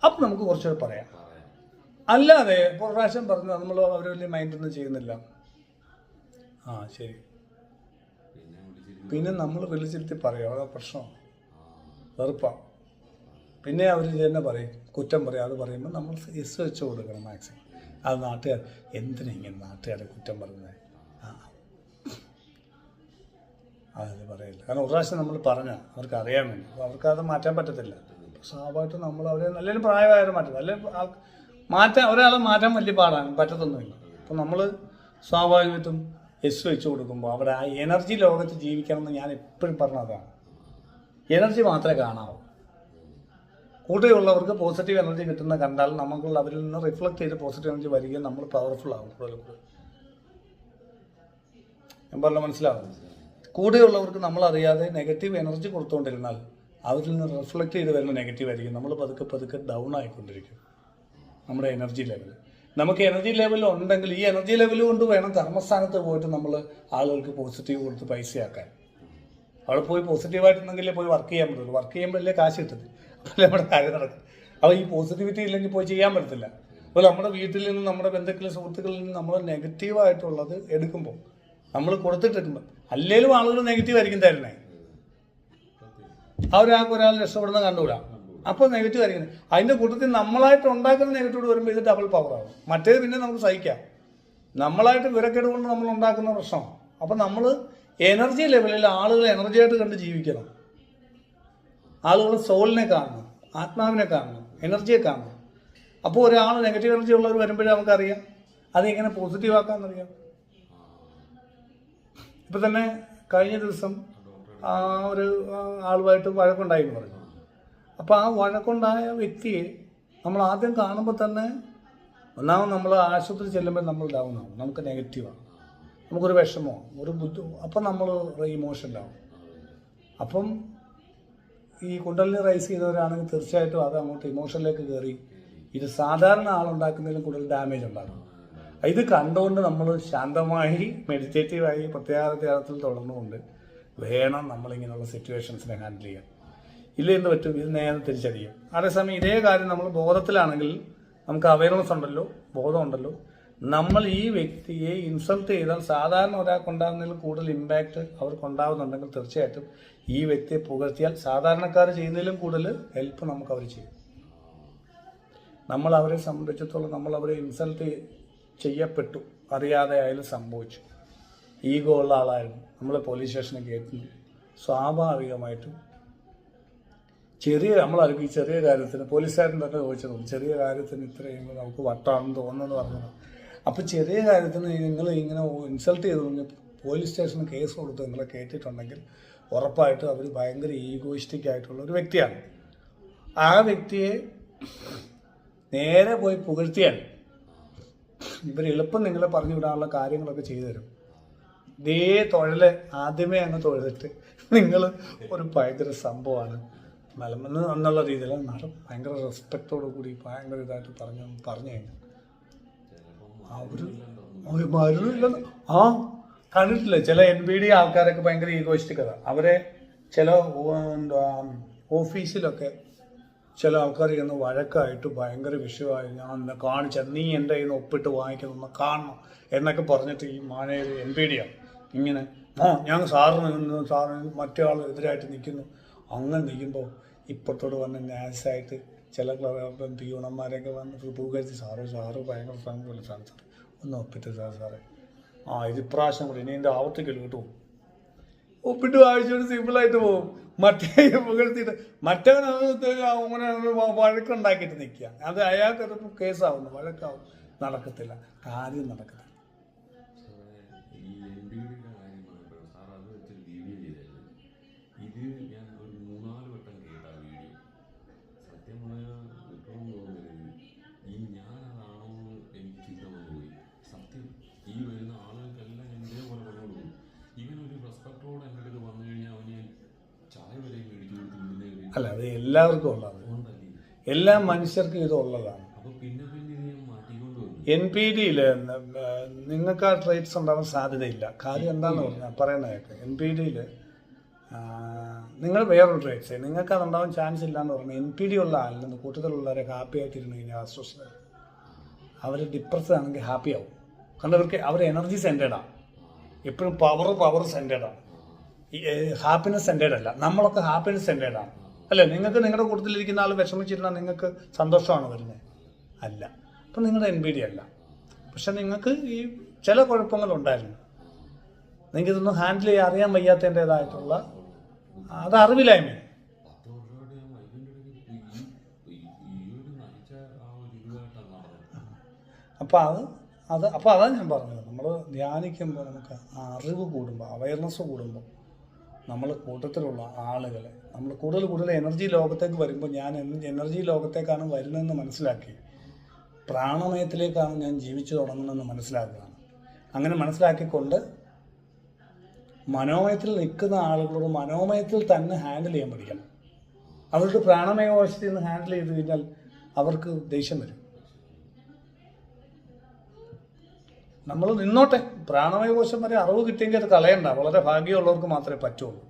അപ്പം നമുക്ക് കുറച്ചുകൂടെ പറയാം. അല്ലാതെ ഇപ്പോൾ പ്രാവശ്യം പറഞ്ഞു നമ്മൾ അവർ വലിയ മൈൻഡൊന്നും ചെയ്യുന്നില്ല. ആ ശരി, പിന്നെ നമ്മൾ വിളിച്ചിരുത്തി പറയും അതാ പ്രശ്നം, വെറുപ്പാണ്. പിന്നെ അവർ തന്നെ പറയും, കുറ്റം പറയും. അത് പറയുമ്പോൾ നമ്മൾ എസ് വെച്ച് കൊടുക്കണം മാക്സിമം. അത് നാട്ടുകാർ എന്തിനാ ഇങ്ങനെ നാട്ടുകാരെ കുറ്റം പറയുന്നത്? അത് പറയില്ല. കാരണം ഒരു പ്രാവശ്യം നമ്മൾ പറഞ്ഞാൽ അവർക്ക് അറിയാൻ വേണ്ടി, അപ്പോൾ അവർക്കത് മാറ്റാൻ പറ്റത്തില്ല. സ്വാഭാവികമായിട്ടും നമ്മൾ അവരെ നല്ലൊരു പ്രായമായാലും മാറ്റും. അല്ലെങ്കിൽ ഒരാളെ മാറ്റാൻ വലിയ പാടാണ്, പറ്റത്തൊന്നുമില്ല. അപ്പോൾ നമ്മൾ സ്വാഭാവികമായിട്ടും എസ് വെച്ച് കൊടുക്കുമ്പോൾ അവിടെ ആ എനർജി ലോകത്ത് ജീവിക്കണമെന്ന് ഞാൻ എപ്പോഴും പറഞ്ഞതാണ്. എനർജി മാത്രമേ കാണാവൂ. കൂടെയുള്ളവർക്ക് പോസിറ്റീവ് എനർജി കിട്ടുന്ന കണ്ടാൽ നമുക്ക് അവരിൽ നിന്ന് റിഫ്ലക്ട് ചെയ്ത് പോസിറ്റീവ് എനർജി വരികയും നമ്മൾ പവർഫുൾ ആകും. ഞാൻ പറഞ്ഞാൽ മനസ്സിലാവും. കൂടെയുള്ളവർക്ക് നമ്മളറിയാതെ നെഗറ്റീവ് എനർജി കൊടുത്തുകൊണ്ടിരുന്നാൽ അവരിൽ നിന്ന് റിഫ്ലക്ട് ചെയ്ത് വരുന്ന നെഗറ്റീവ് ആയിരിക്കും. നമ്മൾ പതുക്കെ പതുക്കെ ഡൗൺ ആയിക്കൊണ്ടിരിക്കും നമ്മുടെ എനർജി ലെവൽ. നമുക്ക് എനർജി ലെവൽ ഉണ്ടെങ്കിൽ ഈ എനർജി ലെവൽ കൊണ്ട് വേണം കർമ്മസ്ഥാനത്ത് പോയിട്ട് നമ്മൾ ആളുകൾക്ക് പോസിറ്റീവ് കൊടുത്ത് പൈസയാക്കാൻ. അവിടെ പോയി പോസിറ്റീവായിട്ടുണ്ടെങ്കിലേ പോയി വർക്ക് ചെയ്യാൻ പറ്റുള്ളൂ. വർക്ക് ചെയ്യുമ്പോഴല്ലേ കാശ് കിട്ടുന്നത്, അപ്പോൾ നമ്മുടെ കാര്യം നടക്കും. അപ്പോൾ ഈ പോസിറ്റിവിറ്റി ഇല്ലെങ്കിൽ പോയി ചെയ്യാൻ പറ്റത്തില്ല. അപ്പോൾ നമ്മുടെ വീട്ടിൽ നിന്ന്, നമ്മുടെ ബന്ധുക്കളിൽ, സുഹൃത്തുക്കളിൽ നിന്ന് നമ്മൾ നെഗറ്റീവായിട്ടുള്ളത് എടുക്കുമ്പോൾ, നമ്മൾ കൊടുത്തിട്ടെടുക്കുമ്പോൾ, അല്ലേലും ആളുകൾ നെഗറ്റീവ് ആയിരിക്കും തരുന്നത്. ഒരാൾ രക്ഷപ്പെടുന്ന കണ്ടുകൂടാ. അപ്പോൾ നെഗറ്റീവ് ആയിരിക്കും. അതിൻ്റെ കൂട്ടത്തിൽ നമ്മളായിട്ട് ഉണ്ടാക്കുന്ന നെഗറ്റീവ് വരുമ്പോൾ ഇത് ഡബിൾ പവറാകും. മറ്റേത് പിന്നെ നമുക്ക് സഹിക്കാം. നമ്മളായിട്ട് വിവരക്കേട് കൊണ്ട് നമ്മൾ ഉണ്ടാക്കുന്ന പ്രശ്നമാണ്. അപ്പോൾ നമ്മൾ എനർജി ലെവലിൽ ആളുകളെ എനർജിയായിട്ട് കണ്ട് ജീവിക്കണം. ആളുകൾ സോളിനെ കാണണം, ആത്മാവിനെ കാണണം, എനർജിയെ കാണണം. അപ്പോൾ ഒരാൾ നെഗറ്റീവ് എനർജി ഉള്ളവർ വരുമ്പോഴേ നമുക്കറിയാം അതെങ്ങനെ പോസിറ്റീവ് ആക്കാമെന്നറിയാം. ഇപ്പം തന്നെ കഴിഞ്ഞ ദിവസം ഒരു ആളുമായിട്ട് വഴക്കുണ്ടായി എന്ന് പറഞ്ഞു. അപ്പോൾ ആ വഴക്കുണ്ടായ വ്യക്തിയെ നമ്മൾ ആദ്യം കാണുമ്പോൾ തന്നെ ഒന്നാമത് നമ്മൾ ആശുപത്രി ചെല്ലുമ്പോൾ നമ്മൾ ഡൗൺ ആവും, നമുക്ക് നെഗറ്റീവാണ്, നമുക്കൊരു വിഷമോ ഒരു അപ്പം നമ്മൾ ഇമോഷനിലാവും. അപ്പം ഈ കുണ്ടലിനെ റൈസ് ചെയ്തവരാണെങ്കിൽ തീർച്ചയായിട്ടും അത് അങ്ങോട്ട് ഇമോഷനിലേക്ക് കയറി ഇത് സാധാരണ ആളുണ്ടാക്കുന്നതിലും കൂടുതൽ ഡാമേജ് ഉണ്ടാകും. ഇത് കണ്ടുകൊണ്ട് നമ്മൾ ശാന്തമായി മെഡിറ്റേറ്റീവായി പ്രത്യാഹാരത്തിൽ തുടർന്നുകൊണ്ട് വേണം നമ്മളിങ്ങനെയുള്ള സിറ്റുവേഷൻസിനെ ഹാൻഡിൽ ചെയ്യാൻ. ഇല്ല എന്ന് പറ്റും, ഇത് നേരെ തിരിച്ചറിയും. അതേസമയം ഇതേ കാര്യം നമ്മൾ ബോധത്തിലാണെങ്കിൽ നമുക്ക് അവയർനെസ് ഉണ്ടല്ലോ, ബോധമുണ്ടല്ലോ. നമ്മൾ ഈ വ്യക്തിയെ ഇൻസൾട്ട് ചെയ്താൽ സാധാരണ ഒരാൾക്കുണ്ടാകുന്നതിൽ കൂടുതൽ ഇമ്പാക്റ്റ് അവർക്കുണ്ടാകുന്നുണ്ടെങ്കിൽ തീർച്ചയായിട്ടും ഈ വ്യക്തിയെ പുകഴ്ത്തിയാൽ സാധാരണക്കാർ ചെയ്യുന്നതിലും കൂടുതൽ ഹെൽപ്പ് നമുക്ക് അവർ ചെയ്യും. നമ്മൾ അവരെ സംബന്ധിച്ചിടത്തോളം നമ്മൾ അവരെ ഇൻസൾട്ട് ചെയ്യപ്പെട്ടു, അറിയാതെ ആയാലും സംഭവിച്ചു, ഈഗോ ഉള്ള ആളായിരുന്നു, നമ്മൾ പോലീസ് സ്റ്റേഷനിൽ കയറ്റുന്നു. സ്വാഭാവികമായിട്ടും നമ്മളറിയും ഈ ചെറിയ കാര്യത്തിന് പോലീസുകാരൻ തന്നെ ചോദിച്ചത്, ചെറിയ കാര്യത്തിന് ഇത്രയും നമുക്ക് വട്ടാണെന്ന് തോന്നുന്നു പറഞ്ഞത്. അപ്പോൾ ചെറിയ കാര്യത്തിന് നിങ്ങൾ ഇങ്ങനെ ഇൻസൾട്ട് ചെയ്ത് പോലീസ് സ്റ്റേഷനിൽ കേസ് കൊടുത്ത് നിങ്ങളെ കയറ്റിയിട്ടുണ്ടെങ്കിൽ ഉറപ്പായിട്ടും അവർ ഭയങ്കര ഈഗോയിസ്റ്റിക് ആയിട്ടുള്ള ഒരു വ്യക്തിയാണ്. ആ വ്യക്തിയെ നേരെ പോയി പുകഴ്ത്തിയാൽ ഇവർ എളുപ്പം നിങ്ങളെ പറഞ്ഞു വിടാനുള്ള കാര്യങ്ങളൊക്കെ ചെയ്തു തരും. ഇതേ തൊഴില് ആദ്യമേ അങ്ങ് തൊഴുതിട്ട് നിങ്ങൾ ഒരു ഭയങ്കര സംഭവമാണ് മലമെന്ന് എന്നുള്ള രീതിയിൽ നടം ഭയങ്കര റെസ്പെക്റ്റോടു കൂടി ഭയങ്കര ഇതായിട്ട് പറഞ്ഞു കഴിഞ്ഞാൽ അവർ മരുന്നില്ലെന്ന് കണ്ടിട്ടില്ലേ? ചില NBD ആൾക്കാരൊക്കെ ഭയങ്കര ഈഗോയിസ്റ്റിക് അതാണ്. അവരെ ചില ഓഫീസിലൊക്കെ ചില ആൾക്കാർ ചെന്ന് വഴക്കായിട്ട് ഭയങ്കര വിഷയമായി, ഞാൻ കാണിച്ച നീ എൻ്റെ കയ്യിൽ നിന്ന് ഒപ്പിട്ട് വാങ്ങിക്കുന്നൊന്ന് കാണണം എന്നൊക്കെ പറഞ്ഞിട്ട് ഈ മാനേജർ NBD ഇങ്ങനെ ഞാൻ സാറിന് മറ്റേ ആൾ എതിരായിട്ട് നിൽക്കുന്നു. അങ്ങനെ നിൽക്കുമ്പോൾ ഇപ്പുറത്തോട് വന്ന് നാസായിട്ട് ചില പിയൂണന്മാരൊക്കെ വന്ന് പൂകരുത്തി സാറ് ഭയങ്കര ഫ്രണ്ട് സാർ ഒന്ന് ഒപ്പിട്ട് സാറേ ഇത് ഇപ്രാവശ്യം കൂടി ഇനി എൻ്റെ ആവത്തേക്ക് കിട്ടും ഒപ്പിട്ട് വായിച്ചോട് സിമ്പിളായിട്ട് പോകും. മറ്റേ പുകഴ്ത്തിയിട്ട് മറ്റവൻ അങ്ങനെ വഴക്കുണ്ടാക്കിയിട്ട് നിൽക്കുക, അത് അയാൾക്കത് കേസാവുന്നു, വഴക്കാവും, നടക്കത്തില്ല, കാര്യം നടക്കത്തില്ല. അല്ല, അത് എല്ലാവർക്കും ഉള്ളതാണ്, എല്ലാ മനുഷ്യർക്കും ഇത് ഉള്ളതാണ്. NPD-യിൽ നിങ്ങൾക്ക് ആ ട്രേറ്റ്സ് ഉണ്ടാവാൻ സാധ്യതയില്ല. കാര്യം എന്താണെന്ന് പറഞ്ഞാൽ പറയുന്നതൊക്കെ NPD-യിൽ നിങ്ങൾ വേറൊരു ട്രേറ്റ്സ് നിങ്ങൾക്ക് അതുണ്ടാവാൻ ചാൻസ് ഇല്ലയെന്ന് പറഞ്ഞാൽ NPD ഉള്ള ആളിൽ നിന്ന് കൂട്ടത്തിലുള്ളവരെ ഹാപ്പി ആയിട്ടിരുന്ന് കഴിഞ്ഞാൽ അസ്വസ്ഥത അവർ ഡിപ്രസ്ഡ് ആണെങ്കിൽ ഹാപ്പി ആവും. കാരണം അവർ എനർജി സെൻറ്റേഡാണ്, എപ്പോഴും പവർ സെൻറ്റേഡാണ്, ഹാപ്പിനെസ് സെൻറ്റേഡ് അല്ല. നമ്മളൊക്കെ ഹാപ്പിനെസ് സെൻറ്റേഡാണ് അല്ലേ? നിങ്ങൾക്ക് നിങ്ങളുടെ കൂട്ടത്തിലിരിക്കുന്ന ആൾ വിഷമിച്ചിരുന്നാൽ നിങ്ങൾക്ക് സന്തോഷമാണ് വരുന്നത്? അല്ല. അപ്പം നിങ്ങളുടെ NBD അല്ല. പക്ഷെ നിങ്ങൾക്ക് ഈ ചില കുഴപ്പങ്ങളുണ്ടായിരുന്നു, നിങ്ങൾക്കിതൊന്നും ഹാൻഡിൽ ചെയ്യാൻ അറിയാൻ വയ്യാത്തതിൻ്റെതായിട്ടുള്ള അത് അറിവില്ലായ്മ. അപ്പോൾ അതാണ് ഞാൻ പറഞ്ഞത്, നമ്മൾ ധ്യാനിക്കുമ്പോൾ നമുക്ക് അറിവ് കൂടുമ്പോൾ, അവയർനെസ് കൂടുമ്പോൾ, നമ്മൾ കൂട്ടത്തിലുള്ള ആളുകളെ നമ്മൾ കൂടുതൽ എനർജി ലോകത്തേക്ക് വരുമ്പോൾ, ഞാൻ എനർജി ലോകത്തേക്കാണ് വരുന്നതെന്ന് മനസ്സിലാക്കി പ്രാണമയത്തിലേക്കാണ് ഞാൻ ജീവിച്ചു തുടങ്ങുന്നതെന്ന് മനസ്സിലാക്കുകയാണ്. അങ്ങനെ മനസ്സിലാക്കിക്കൊണ്ട് മനോമയത്തിൽ നിൽക്കുന്ന ആളുകളോട് മനോമയത്തിൽ തന്നെ ഹാൻഡിൽ ചെയ്യാൻ പഠിക്കണം. അവരുടെ പ്രാണമയ കോശത്തിൽ നിന്ന് ഹാൻഡിൽ ചെയ്ത് കഴിഞ്ഞാൽ അവർക്ക് ദേഷ്യം വരും. നമ്മൾ നിന്നോട്ടെ, പ്രാണമയ കോശം വരെ അറിവ് കിട്ടിയെങ്കിൽ അത് കളയണ്ട. വളരെ ഭാഗ്യമുള്ളവർക്ക് മാത്രമേ പറ്റുള്ളൂ.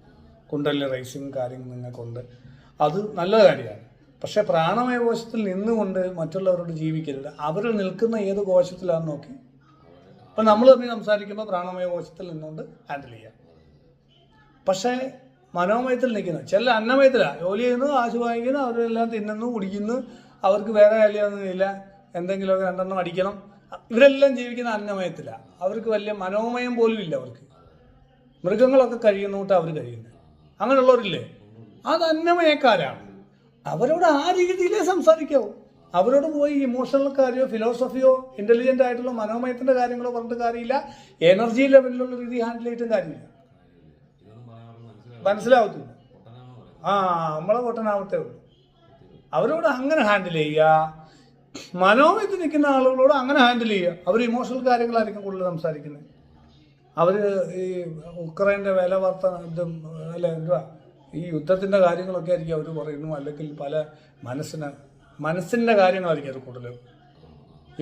കുണ്ടലിനി റൈസിങ് കാര്യങ്ങൾ നിങ്ങൾക്കുണ്ട്, അത് നല്ല കാര്യമാണ്. പക്ഷേ പ്രാണമയ കോശത്തിൽ നിന്നുകൊണ്ട് മറ്റുള്ളവരോട് ജീവിക്കരുത്. അവർ നിൽക്കുന്ന ഏത് കോശത്തിലാണെന്ന് നോക്കി, ഇപ്പം നമ്മൾ തമ്മിൽ സംസാരിക്കുമ്പോൾ പ്രാണമയ കോശത്തിൽ നിന്നുകൊണ്ട് ഹാൻഡിൽ ചെയ്യാം. പക്ഷേ മനോമയത്തിൽ നിൽക്കുന്ന ചില അന്നമയത്തിലാണ് ജോലി ചെയ്യുന്നു, കാശ് വാങ്ങിക്കുന്നു, അവരെല്ലാം തിന്നുന്നു, കുടിക്കുന്നു, അവർക്ക് വേറെ കാര്യമൊന്നുമില്ല, എന്തെങ്കിലുമൊക്കെ 2 എണ്ണം അടിക്കണം. ഇവരെല്ലാം ജീവിക്കുന്ന അന്നമയത്തിലാണ്. അവർക്ക് വലിയ മനോമയം പോലും ഇല്ല. അവർക്ക് മൃഗങ്ങളൊക്കെ കഴിയുന്നോട്ട് അവർ കഴിയുന്നത്. അങ്ങനെയുള്ളവരില്ലേ, അത് അന്നമയക്കാരാണ്. അവരോട് ആ രീതിയിലേ സംസാരിക്കാവൂ. അവരോട് പോയി ഇമോഷണൽ കാര്യമോ ഫിലോസഫിയോ ഇൻ്റലിജൻ്റ് ആയിട്ടുള്ള മനോമയത്തിൻ്റെ കാര്യങ്ങളോ പറഞ്ഞിട്ട് കാര്യമില്ല. എനർജി ലെവലിലുള്ള രീതി ഹാൻഡിൽ ചെയ്തിട്ടും കാര്യമില്ല. മനസ്സിലാവത്തില്ല. നമ്മളെ പൊട്ടനാവത്തേ ഉള്ളൂ. അവരോട് അങ്ങനെ ഹാൻഡിൽ ചെയ്യുക. മനോമയത്തിൽ നിൽക്കുന്ന ആളുകളോട് അങ്ങനെ ഹാൻഡിൽ ചെയ്യുക. അവർ ഇമോഷണൽ കാര്യങ്ങളായിരിക്കും കൂടുതൽ സംസാരിക്കുന്നത്. അവർ ഈ ഉക്രൈൻ്റെ വില വർത്തനം അല്ല എന്തുവാ ഈ യുദ്ധത്തിൻ്റെ കാര്യങ്ങളൊക്കെ ആയിരിക്കും അവർ പറയുന്നു. അല്ലെങ്കിൽ പല മനസ്സിൻ്റെ കാര്യങ്ങളായിരിക്കും അത് കൂടുതൽ.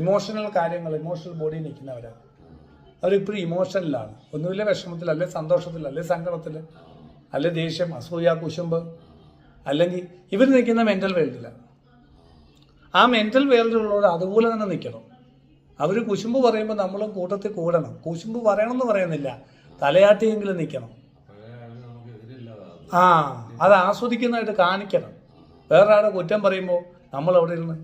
ഇമോഷണൽ കാര്യങ്ങൾ, ഇമോഷണൽ ബോഡി നിൽക്കുന്നവരാണ്. അവരിപ്പോഴും ഇമോഷനിലാണ്. ഒന്നുമില്ല വിഷമത്തിൽ, അല്ലെ സന്തോഷത്തിൽ, അല്ലെ സങ്കടത്തിൽ, അല്ലെ ദേഷ്യം, അസൂയ, കുശുമ്പ്. അല്ലെങ്കിൽ ഇവർ നിൽക്കുന്ന മെൻ്റൽ വേൾഡിലാണ്. ആ മെൻ്റൽ വേൾഡിലുള്ളവർ അതുപോലെ തന്നെ നിൽക്കണം. അവർ കുശുമ്പ് പറയുമ്പോൾ നമ്മളും കൂട്ടത്തിൽ കൂടണം. കുശുമ്പ് പറയണമെന്ന് പറയുന്നില്ല, തലയാട്ടിയെങ്കിലും നിൽക്കണം. അത് ആസ്വദിക്കുന്നതായിട്ട് കാണിക്കണം. വേറൊരാളെ കുറ്റം പറയുമ്പോൾ നമ്മൾ അവിടെ ഇരുന്ന്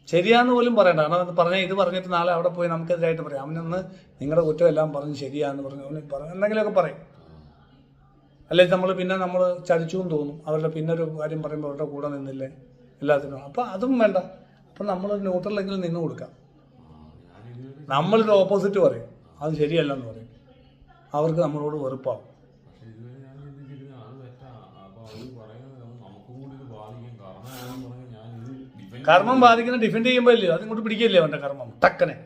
ശരിയാന്ന് പോലും പറയണ്ട. കാരണം അത് പറഞ്ഞാൽ ഇത് പറഞ്ഞിട്ട് നാളെ അവിടെ പോയി നമുക്കെതിരായിട്ട് പറയാം. അവനൊന്ന് നിങ്ങളുടെ കുറ്റം എല്ലാം പറഞ്ഞ് ശരിയാന്ന് പറഞ്ഞു അവന് എന്തെങ്കിലുമൊക്കെ പറയും. അല്ലെങ്കിൽ നമ്മൾ ചതിച്ചു എന്ന് തോന്നും. അവരുടെ പിന്നൊരു കാര്യം പറയുമ്പോൾ അവരുടെ കൂടെ നിന്നില്ലേ എല്ലാത്തിനും. അപ്പം അതും വേണ്ട. അപ്പം നമ്മൾ ന്യൂട്രലെങ്കിലും നിന്ന് കൊടുക്കാം. നമ്മളൊരു ഓപ്പോസിറ്റ് പറയും, അത് ശരിയല്ലെന്ന് പറയും. അവർക്ക് നമ്മളോട് വെറുപ്പാവും. കർമ്മം ബാധിക്കുന്ന ഡിഫെൻഡ് ചെയ്യുമ്പോൾ ഇല്ലയോ, അതിങ്ങോട്ട് പിടിക്കില്ലേ അവൻ്റെ കർമ്മം ടക്കനെ.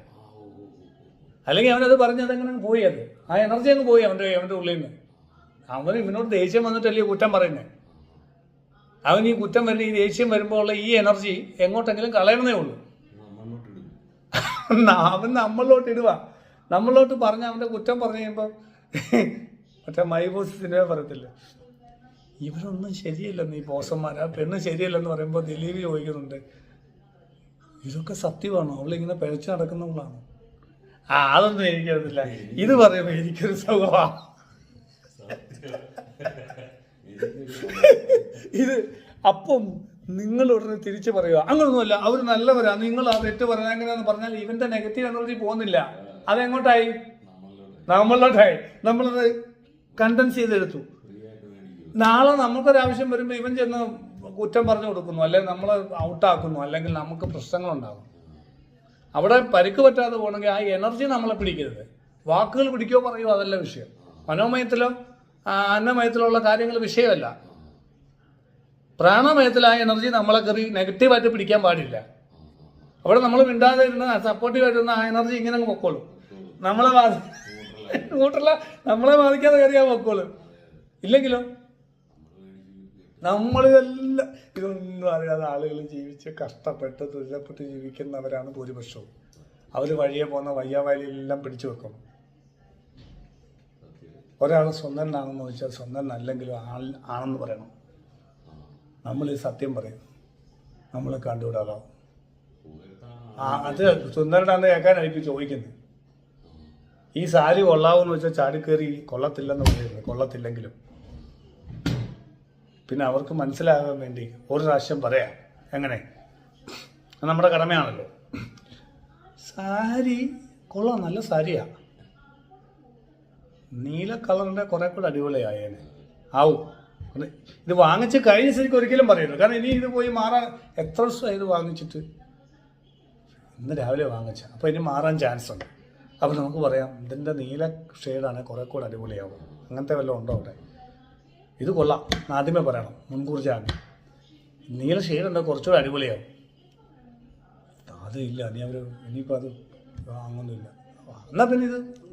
അല്ലെങ്കിൽ അവനത് പറഞ്ഞതെങ്ങനെ പോയി, അത് ആ എനർജി അങ്ങ് പോയി അവൻ്റെ ഉള്ളിൽ നിന്ന്. അവൻ ഇവനോട് ദേഷ്യം വന്നിട്ടല്ലേ കുറ്റം പറയുന്നത്. അവൻ ഈ കുറ്റം വരുന്ന ഈ ദേഷ്യം വരുമ്പോൾ ഉള്ള ഈ എനർജി എങ്ങോട്ടെങ്കിലും കളയണതേ ഉള്ളൂ. അവൻ നമ്മളിലോട്ട് ഇടുക. നമ്മളിലോട്ട് പറഞ്ഞ അവൻ്റെ കുറ്റം പറഞ്ഞു കഴിയുമ്പോൾ മറ്റേ മൈബോസ് സിനിമ പറയത്തില്ല, ഇവരൊന്നും ശരിയല്ലെന്ന്, ഈ ബോസന്മാർ ആ പെണ്ണ് ശരിയല്ലെന്ന് പറയുമ്പോൾ ദിലീപ് ചോദിക്കുന്നുണ്ട്, ഇതൊക്കെ സത്യമാണോ, അവളിങ്ങനെ പിഴച്ചു നടക്കുന്നവളാണോ? അതൊന്നും എനിക്കറിയില്ല. ഇത് പറയുമ്പോൾ എനിക്കൊരു സുഖമാണ്. ഇത് അപ്പം നിങ്ങൾ ഉടനെ തിരിച്ചു പറയുക, അങ്ങനൊന്നുമല്ല അവർ നല്ലവരാ, നിങ്ങൾ ആ തെറ്റ് പറഞ്ഞാൽ എങ്ങനെയാന്ന് പറഞ്ഞാൽ ഇവന്റെ നെഗറ്റീവ് എനർജി പോകുന്നില്ല. അതെങ്ങോട്ടായി? നമ്മളിലോട്ടായി. നമ്മളത് കണ്ടൻസ് ചെയ്തെടുത്തു. നാളെ നമുക്കൊരാവശ്യം വരുമ്പോൾ ഇവൻ ചെന്ന് കുറ്റം പറഞ്ഞു കൊടുക്കുന്നു, അല്ലെങ്കിൽ നമ്മളെ ഔട്ടാക്കുന്നു, അല്ലെങ്കിൽ നമുക്ക് പ്രശ്നങ്ങളുണ്ടാകും. അവിടെ പരിക്ക് പറ്റാതെ പോകണമെങ്കിൽ ആ എനർജി നമ്മളെ പിടിക്കരുത്. വാക്കുകൾ പിടിക്കുകയോ പറയുമോ അതല്ല വിഷയം. മനോമയത്തിലോ അന്നമയത്തിലുള്ള കാര്യങ്ങൾ വിഷയമല്ല. പ്രാണമയത്തിൽ ആ എനർജി നമ്മളെ കയറി നെഗറ്റീവായിട്ട് പിടിക്കാൻ പാടില്ല. അവിടെ നമ്മൾ മിണ്ടാതെ ഇരുന്ന് സപ്പോർട്ടീവായിട്ടിരുന്ന ആ എനർജി ഇങ്ങനെ അങ്ങ് പൊക്കോളും. നമ്മളെ ബാധിക്കാതെ കയറിയാൽ പൊക്കോളും. ഇല്ലെങ്കിലോ നമ്മളിതെല്ലാം ഇതൊന്നും അറിയാതെ ആളുകൾ ജീവിച്ച് കഷ്ടപ്പെട്ട് ദുരിതപ്പെട്ട് ജീവിക്കുന്നവരാണ് ഭൂരിപക്ഷവും. അവർ വഴിയെ പോകുന്ന വയ്യാവലിയെല്ലാം പിടിച്ചു വെക്കണം. ഒരാൾ സ്വന്തനാണെന്ന് ചോദിച്ചാൽ സ്വന്തനല്ലെങ്കിലും ആണെന്ന് പറയണം. നമ്മൾ ഈ സത്യം പറയും, നമ്മൾ കണ്ടുവിടാതാവും. അത് സുന്ദരനാന്ന് കേൾക്കാനായിരിക്കും ചോദിക്കുന്നത്. ഈ സാരി കൊള്ളാവെന്ന് വെച്ചാൽ ചാടിക്കേറി കൊള്ളത്തില്ലെന്ന് പറയുന്നത്, കൊള്ളത്തില്ലെങ്കിലും പിന്നെ അവർക്ക് മനസ്സിലാകാൻ വേണ്ടി ഒരു പ്രാവശ്യം പറയാം. എങ്ങനെ? നമ്മുടെ കടമയാണല്ലോ. സാരി കൊള്ളാം, നല്ല സാരിയാ, നീല കളറിൻ്റെ കുറെ കൂടെ അടിപൊളിയായേനെ ആവും. ഇത് വാങ്ങിച്ച് കഴിഞ്ഞ ശരിക്കും ഒരിക്കലും പറയരുത്. കാരണം ഇനി ഇത് പോയി മാറാൻ എത്ര ദിവസമായി ഇത് വാങ്ങിച്ചിട്ട്? ഇന്ന് രാവിലെ വാങ്ങിച്ച, അപ്പോൾ ഇനി മാറാൻ ചാൻസ് ഉണ്ട്. അപ്പോൾ നമുക്ക് പറയാം ഇതിൻ്റെ നീല ഷെയ്ഡാണ് കുറെ കൂടെ അടിപൊളിയാവും. അങ്ങനത്തെ വല്ലതും ഉണ്ടോ അവിടെ? ഇത് കൊള്ളാം ആദ്യമേ പറയണം, മുൻകൂർ ജാമ്യം. നീല ഷെയ്ഡുണ്ടോ കുറച്ചുകൂടെ അടിപൊളിയാവും. അത് ഇല്ല, ഇനിയിപ്പോൾ അത് അങ്ങനൊന്നുമില്ല. എന്നാൽ പിന്നെ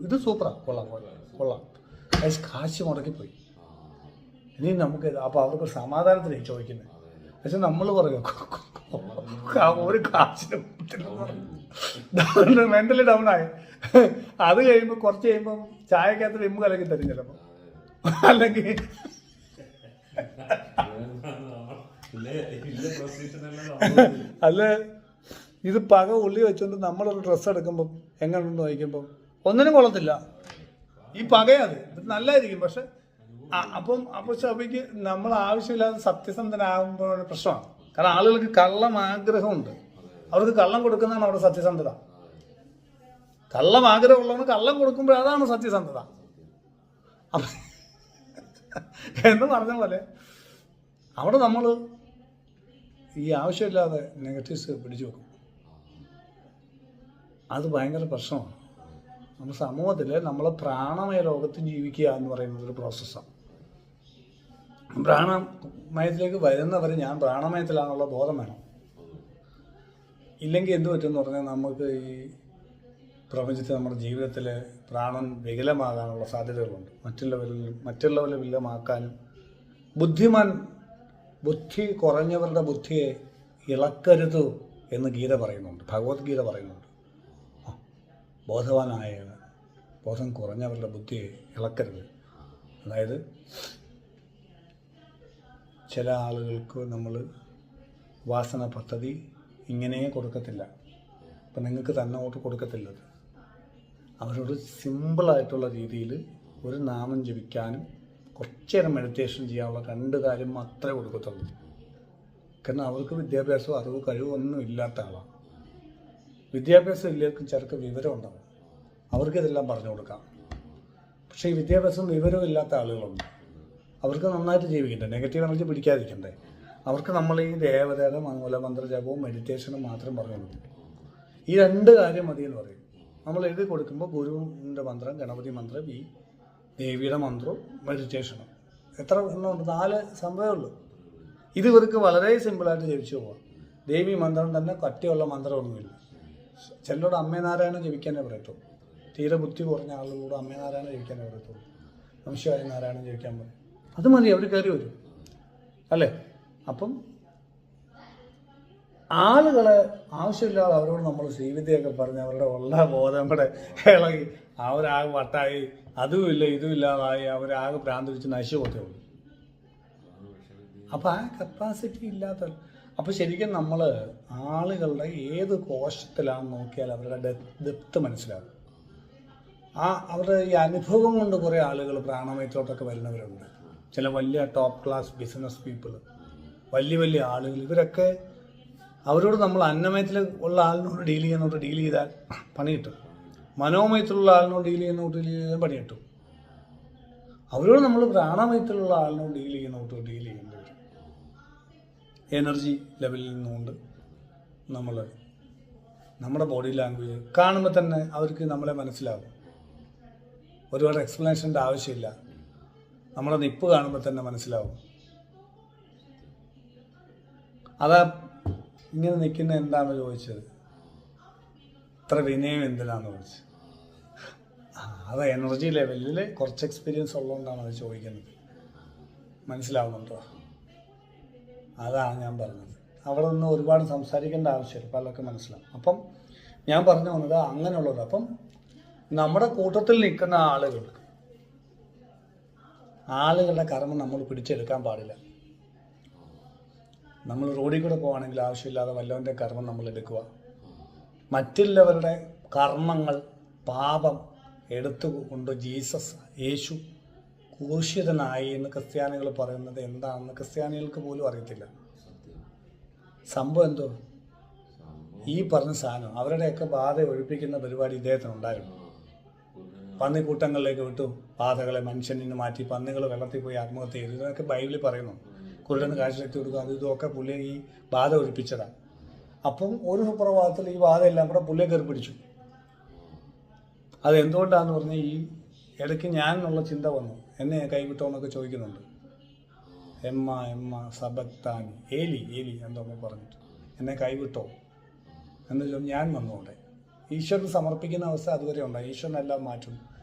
ഇത് സൂപ്പറാണ്, കൊള്ളാം കൊള്ളാം, കാശ് മുടക്കിപ്പോയി. ഇനി നമുക്ക് അപ്പോൾ അവർക്ക് സമാധാനത്തിന് ചോദിക്കുന്നത്. പക്ഷെ നമ്മൾ പറയും ഒരു കാശിന് മെൻ്റലി ഡൗൺ ആയി. അത് കഴിയുമ്പോൾ കുറച്ച് കഴിയുമ്പം ചായക്കകത്ത് വിമ്പ് കലക്കി തരും ചിലപ്പോൾ. അല്ലെങ്കിൽ അല്ല, ഇത് പക ഉള്ളി വെച്ചുകൊണ്ട് നമ്മളൊരു ഡ്രസ്സ് എടുക്കുമ്പം എങ്ങനെയുണ്ടെന്ന് ചോദിക്കുമ്പം ഒന്നിനും കൊള്ളത്തില്ല. ഈ പകയത് ഇത് നല്ലതായിരിക്കും, പക്ഷെ അപ്പോൾ സഭയ്ക്ക് നമ്മൾ ആവശ്യമില്ലാതെ സത്യസന്ധനാകുമ്പോഴാണ് പ്രശ്നമാണ്. കാരണം ആളുകൾക്ക് കള്ളം ആഗ്രഹമുണ്ട്, അവർക്ക് കള്ളം കൊടുക്കുന്നതാണ് അവിടെ സത്യസന്ധത. കള്ളം ആഗ്രഹമുള്ളവന് കള്ളം കൊടുക്കുമ്പോൾ അതാണ് സത്യസന്ധത. എന്ന് പറഞ്ഞ പോലെ അവിടെ നമ്മൾ ഈ ആവശ്യമില്ലാതെ നെഗറ്റീവ്സ് പിടിച്ചു വെക്കും. അത് ഭയങ്കര പ്രശ്നമാണ്. നമ്മുടെ സമൂഹത്തിൽ നമ്മൾ പ്രാണമയ ലോകത്ത് ജീവിക്കുക എന്ന് പറയുന്നത് ഒരു പ്രോസസ്സാണ്. പ്രാണമയത്തിലേക്ക് വരുന്നവരെ ഞാൻ പ്രാണമയത്തിലാണുള്ള ബോധം വേണം. ഇല്ലെങ്കിൽ എന്ത് പറ്റുമെന്ന് പറഞ്ഞാൽ നമുക്ക് ഈ പ്രപഞ്ചത്തിൽ നമ്മുടെ ജീവിതത്തിൽ പ്രാണൻ വികലമാകാനുള്ള സാധ്യതകളുണ്ട്. മറ്റുള്ളവരെ വികലമാക്കാനും ബുദ്ധി കുറഞ്ഞവരുടെ ബുദ്ധിയെ ഇളക്കരുത് എന്ന് ഗീത പറയുന്നുണ്ട്, ഭഗവത്ഗീത പറയുന്നുണ്ട്. ബോധം കുറഞ്ഞവരുടെ ബുദ്ധിയെ ഇളക്കരുത്. അതായത് ചില ആളുകൾക്ക് നമ്മൾ വാസന പദ്ധതി ഇങ്ങനെ കൊടുക്കത്തില്ല. അപ്പം നിങ്ങൾക്ക് തന്നെ ഓട്ട് കൊടുക്കത്തില്ലത്. അവരോട് സിമ്പിളായിട്ടുള്ള രീതിയിൽ ഒരു നാമം ജപിക്കാനും കുറച്ച് നേരം മെഡിറ്റേഷൻ ചെയ്യാനുള്ള 2 കാര്യം മാത്രമേ കൊടുക്കത്തുള്ളൂ. കാരണം അവർക്ക് വിദ്യാഭ്യാസവും അറിവ് കഴിവും ഒന്നും ഇല്ലാത്ത ആളാണ്. വിദ്യാഭ്യാസം ഇല്ലെങ്കിൽ ചെറുക്ക് വിവരം ഉണ്ടാവും, അവർക്കിതെല്ലാം പറഞ്ഞു കൊടുക്കാം. പക്ഷേ ഈ വിദ്യാഭ്യാസവും വിവരവും ഇല്ലാത്ത ആളുകളുണ്ട്, അവർക്ക് നന്നായിട്ട് ജീവിക്കണ്ടേ, നെഗറ്റീവ് എനർജി പിടിക്കാതിരിക്കണ്ടേ. അവർക്ക് നമ്മൾ ഈ ദേവതയുടെ മൂലമന്ത്ര ജപവും മെഡിറ്റേഷനും മാത്രം പറഞ്ഞു കൊടുക്കും. ഈ 2 കാര്യം മതി എന്ന് പറയും. നമ്മൾ എഴുതി കൊടുക്കുമ്പോൾ ഗുരുവിൻ്റെ മന്ത്രം, ഗണപതി മന്ത്രം, ഈ ദേവിയുടെ മന്ത്രവും മെഡിറ്റേഷനും. എത്ര എണ്ണമുണ്ട്? 4 സംഭവമേ ഉള്ളൂ. ഇത് ഇവർക്ക് വളരെ സിമ്പിളായിട്ട് ജപിച്ചു പോകാം. ദേവി മന്ത്രം തന്നെ കട്ടിയുള്ള മന്ത്രമൊന്നുമില്ല. ചിലരോട് അമ്മനാരായണ ജപിക്കാനേ പറയത്തുള്ളൂ. തീരെ ബുദ്ധി കുറഞ്ഞ ആളുകളോട് അമ്മനാരായണ ജപിക്കാനേ പറയത്തുള്ളൂ. നമശിവായ നാരായണൻ ജപിക്കാൻ പറയും. അത് മതി, അവർ കയറി വരും അല്ലേ. അപ്പം ആളുകളെ ആവശ്യമില്ലാതെ അവരോട് നമ്മൾ ശ്രീവിദ്യയൊക്കെ പറഞ്ഞ് അവരുടെ ഉള്ള ബോധം കൂടെ ഇളകി അവരാകെ വട്ടായി, അതുമില്ല ഇതുമില്ലാതായി അവരാകെ ഭ്രാന്തിരിച്ച് നശിച്ചു പോത്തേ ഉള്ളൂ. അപ്പം ആ കപ്പാസിറ്റി ഇല്ലാത്ത, അപ്പോൾ ശരിക്കും നമ്മൾ ആളുകളുടെ ഏത് കോശത്തിലാണെന്ന് നോക്കിയാൽ അവരുടെ ഡെപ്ത് മനസ്സിലാകും. അവരുടെ ഈ അനുഭവം കൊണ്ട് കുറേ ആളുകൾ പ്രാണമയത്തിലോട്ടൊക്കെ വരുന്നവരുണ്ട്. ചില വലിയ ടോപ്പ് ക്ലാസ് ബിസിനസ് പീപ്പിൾ, വലിയ ആളുകൾ, ഇവരൊക്കെ അവരോട് നമ്മൾ അന്നമയത്തിൽ ഉള്ള ആളിനോട് ഡീൽ ചെയ്താൽ പണി കിട്ടും. മനോമയത്തിലുള്ള ആളിനോട് ഡീൽ ചെയ്യുന്ന പണി കിട്ടും. അവരോട് നമ്മൾ പ്രാണമയത്തിലുള്ള ആളിനോട് ഡീൽ ചെയ്യേണ്ടി വരും. എനർജി ലെവലിൽ നിന്നുകൊണ്ട് നമ്മൾ നമ്മുടെ ബോഡി ലാംഗ്വേജ് കാണുമ്പോൾ തന്നെ അവർക്ക് നമ്മളെ മനസ്സിലാവും. ഒരുപാട് എക്സ്പ്ലനേഷൻ്റെ ആവശ്യമില്ല, നമ്മുടെ നിപ്പ് കാണുമ്പോൾ തന്നെ മനസ്സിലാവും. അതാ ഇങ്ങനെ നിൽക്കുന്ന എന്താണെന്ന് ചോദിച്ചത്, ഇത്ര വിനയം എന്തിനാണെന്ന് ചോദിച്ചത്. അത് എനർജി ലെവലിൽ കുറച്ച് എക്സ്പീരിയൻസ് ഉള്ളതുകൊണ്ടാണ് അത് ചോദിക്കുന്നത്. മനസ്സിലാവുന്നുണ്ടോ? അതാണ് ഞാൻ പറഞ്ഞത്. അവിടെ നിന്ന് ഒരുപാട് സംസാരിക്കേണ്ട ആവശ്യമില്ല, പലർക്കും മനസ്സിലാവും. അപ്പം ഞാൻ പറഞ്ഞു വന്നത് അങ്ങനെയുള്ളത്. അപ്പം നമ്മുടെ കൂട്ടത്തിൽ നിൽക്കുന്ന ആളുകളുടെ കർമ്മം നമ്മൾ പിടിച്ചെടുക്കാൻ പാടില്ല. നമ്മൾ റോഡിൽ കൂടെ പോവുകയാണെങ്കിൽ ആവശ്യമില്ലാതെ വല്ലവൻ്റെ കർമ്മം നമ്മൾ എടുക്കുക. മറ്റുള്ളവരുടെ കർമ്മങ്ങൾ, പാപം എടുത്തുകൊണ്ട് യേശു ക്രൂശിതനായി എന്ന് ക്രിസ്ത്യാനികൾ പറയുന്നത് എന്താണെന്ന് ക്രിസ്ത്യാനികൾക്ക് പോലും അറിയത്തില്ല. സംഭവം എന്തോ ഈ പറഞ്ഞ സാധനം അവരുടെയൊക്കെ ബാധ ഒഴിപ്പിക്കുന്ന പരിപാടി ഇദ്ദേഹത്തിന് ഉണ്ടായിരുന്നു. പന്നിക്കൂട്ടങ്ങളിലേക്ക് വിട്ടു ബാധകളെ, മനുഷ്യനെ മാറ്റി പന്നികൾ വെള്ളത്തിൽ പോയി ആത്മഹത്യ ചെയ്തു. ഇതൊക്കെ ബൈബിളിൽ പറയുന്നു. കുരുടന് കാഴ്ചശക്തി കൊടുക്കുക, അത് ഇതൊക്കെ പുള്ളിയെ ഈ ബാധ ഒഴിപ്പിച്ചതാണ്. അപ്പം ഒരു സുപ്രഭാതത്തിൽ ഈ ബാധ എല്ലാം കൂടെ പുള്ളിയെ കയറി പിടിച്ചു. അത് എന്തുകൊണ്ടാണെന്ന് പറഞ്ഞാൽ ഈ ഇടയ്ക്ക് ഞാൻ എന്നുള്ള ചിന്ത വന്നു. എന്നെ കൈവിട്ടോ എന്നൊക്കെ ചോദിക്കുന്നുണ്ട്. എമ്മ സബക്താനി ഏലി എന്തോന്ന് പറഞ്ഞിട്ട് എന്നെ കൈവിട്ടോ എന്ന് ചോദിച്ചാൽ ഞാൻ വന്നു അവിടെ. ഈശ്വരന് സമർപ്പിക്കുന്ന അവസ്ഥ അതുവരെ ഉണ്ടായി. ഈശ്വരനെല്ലാം മാറ്റും.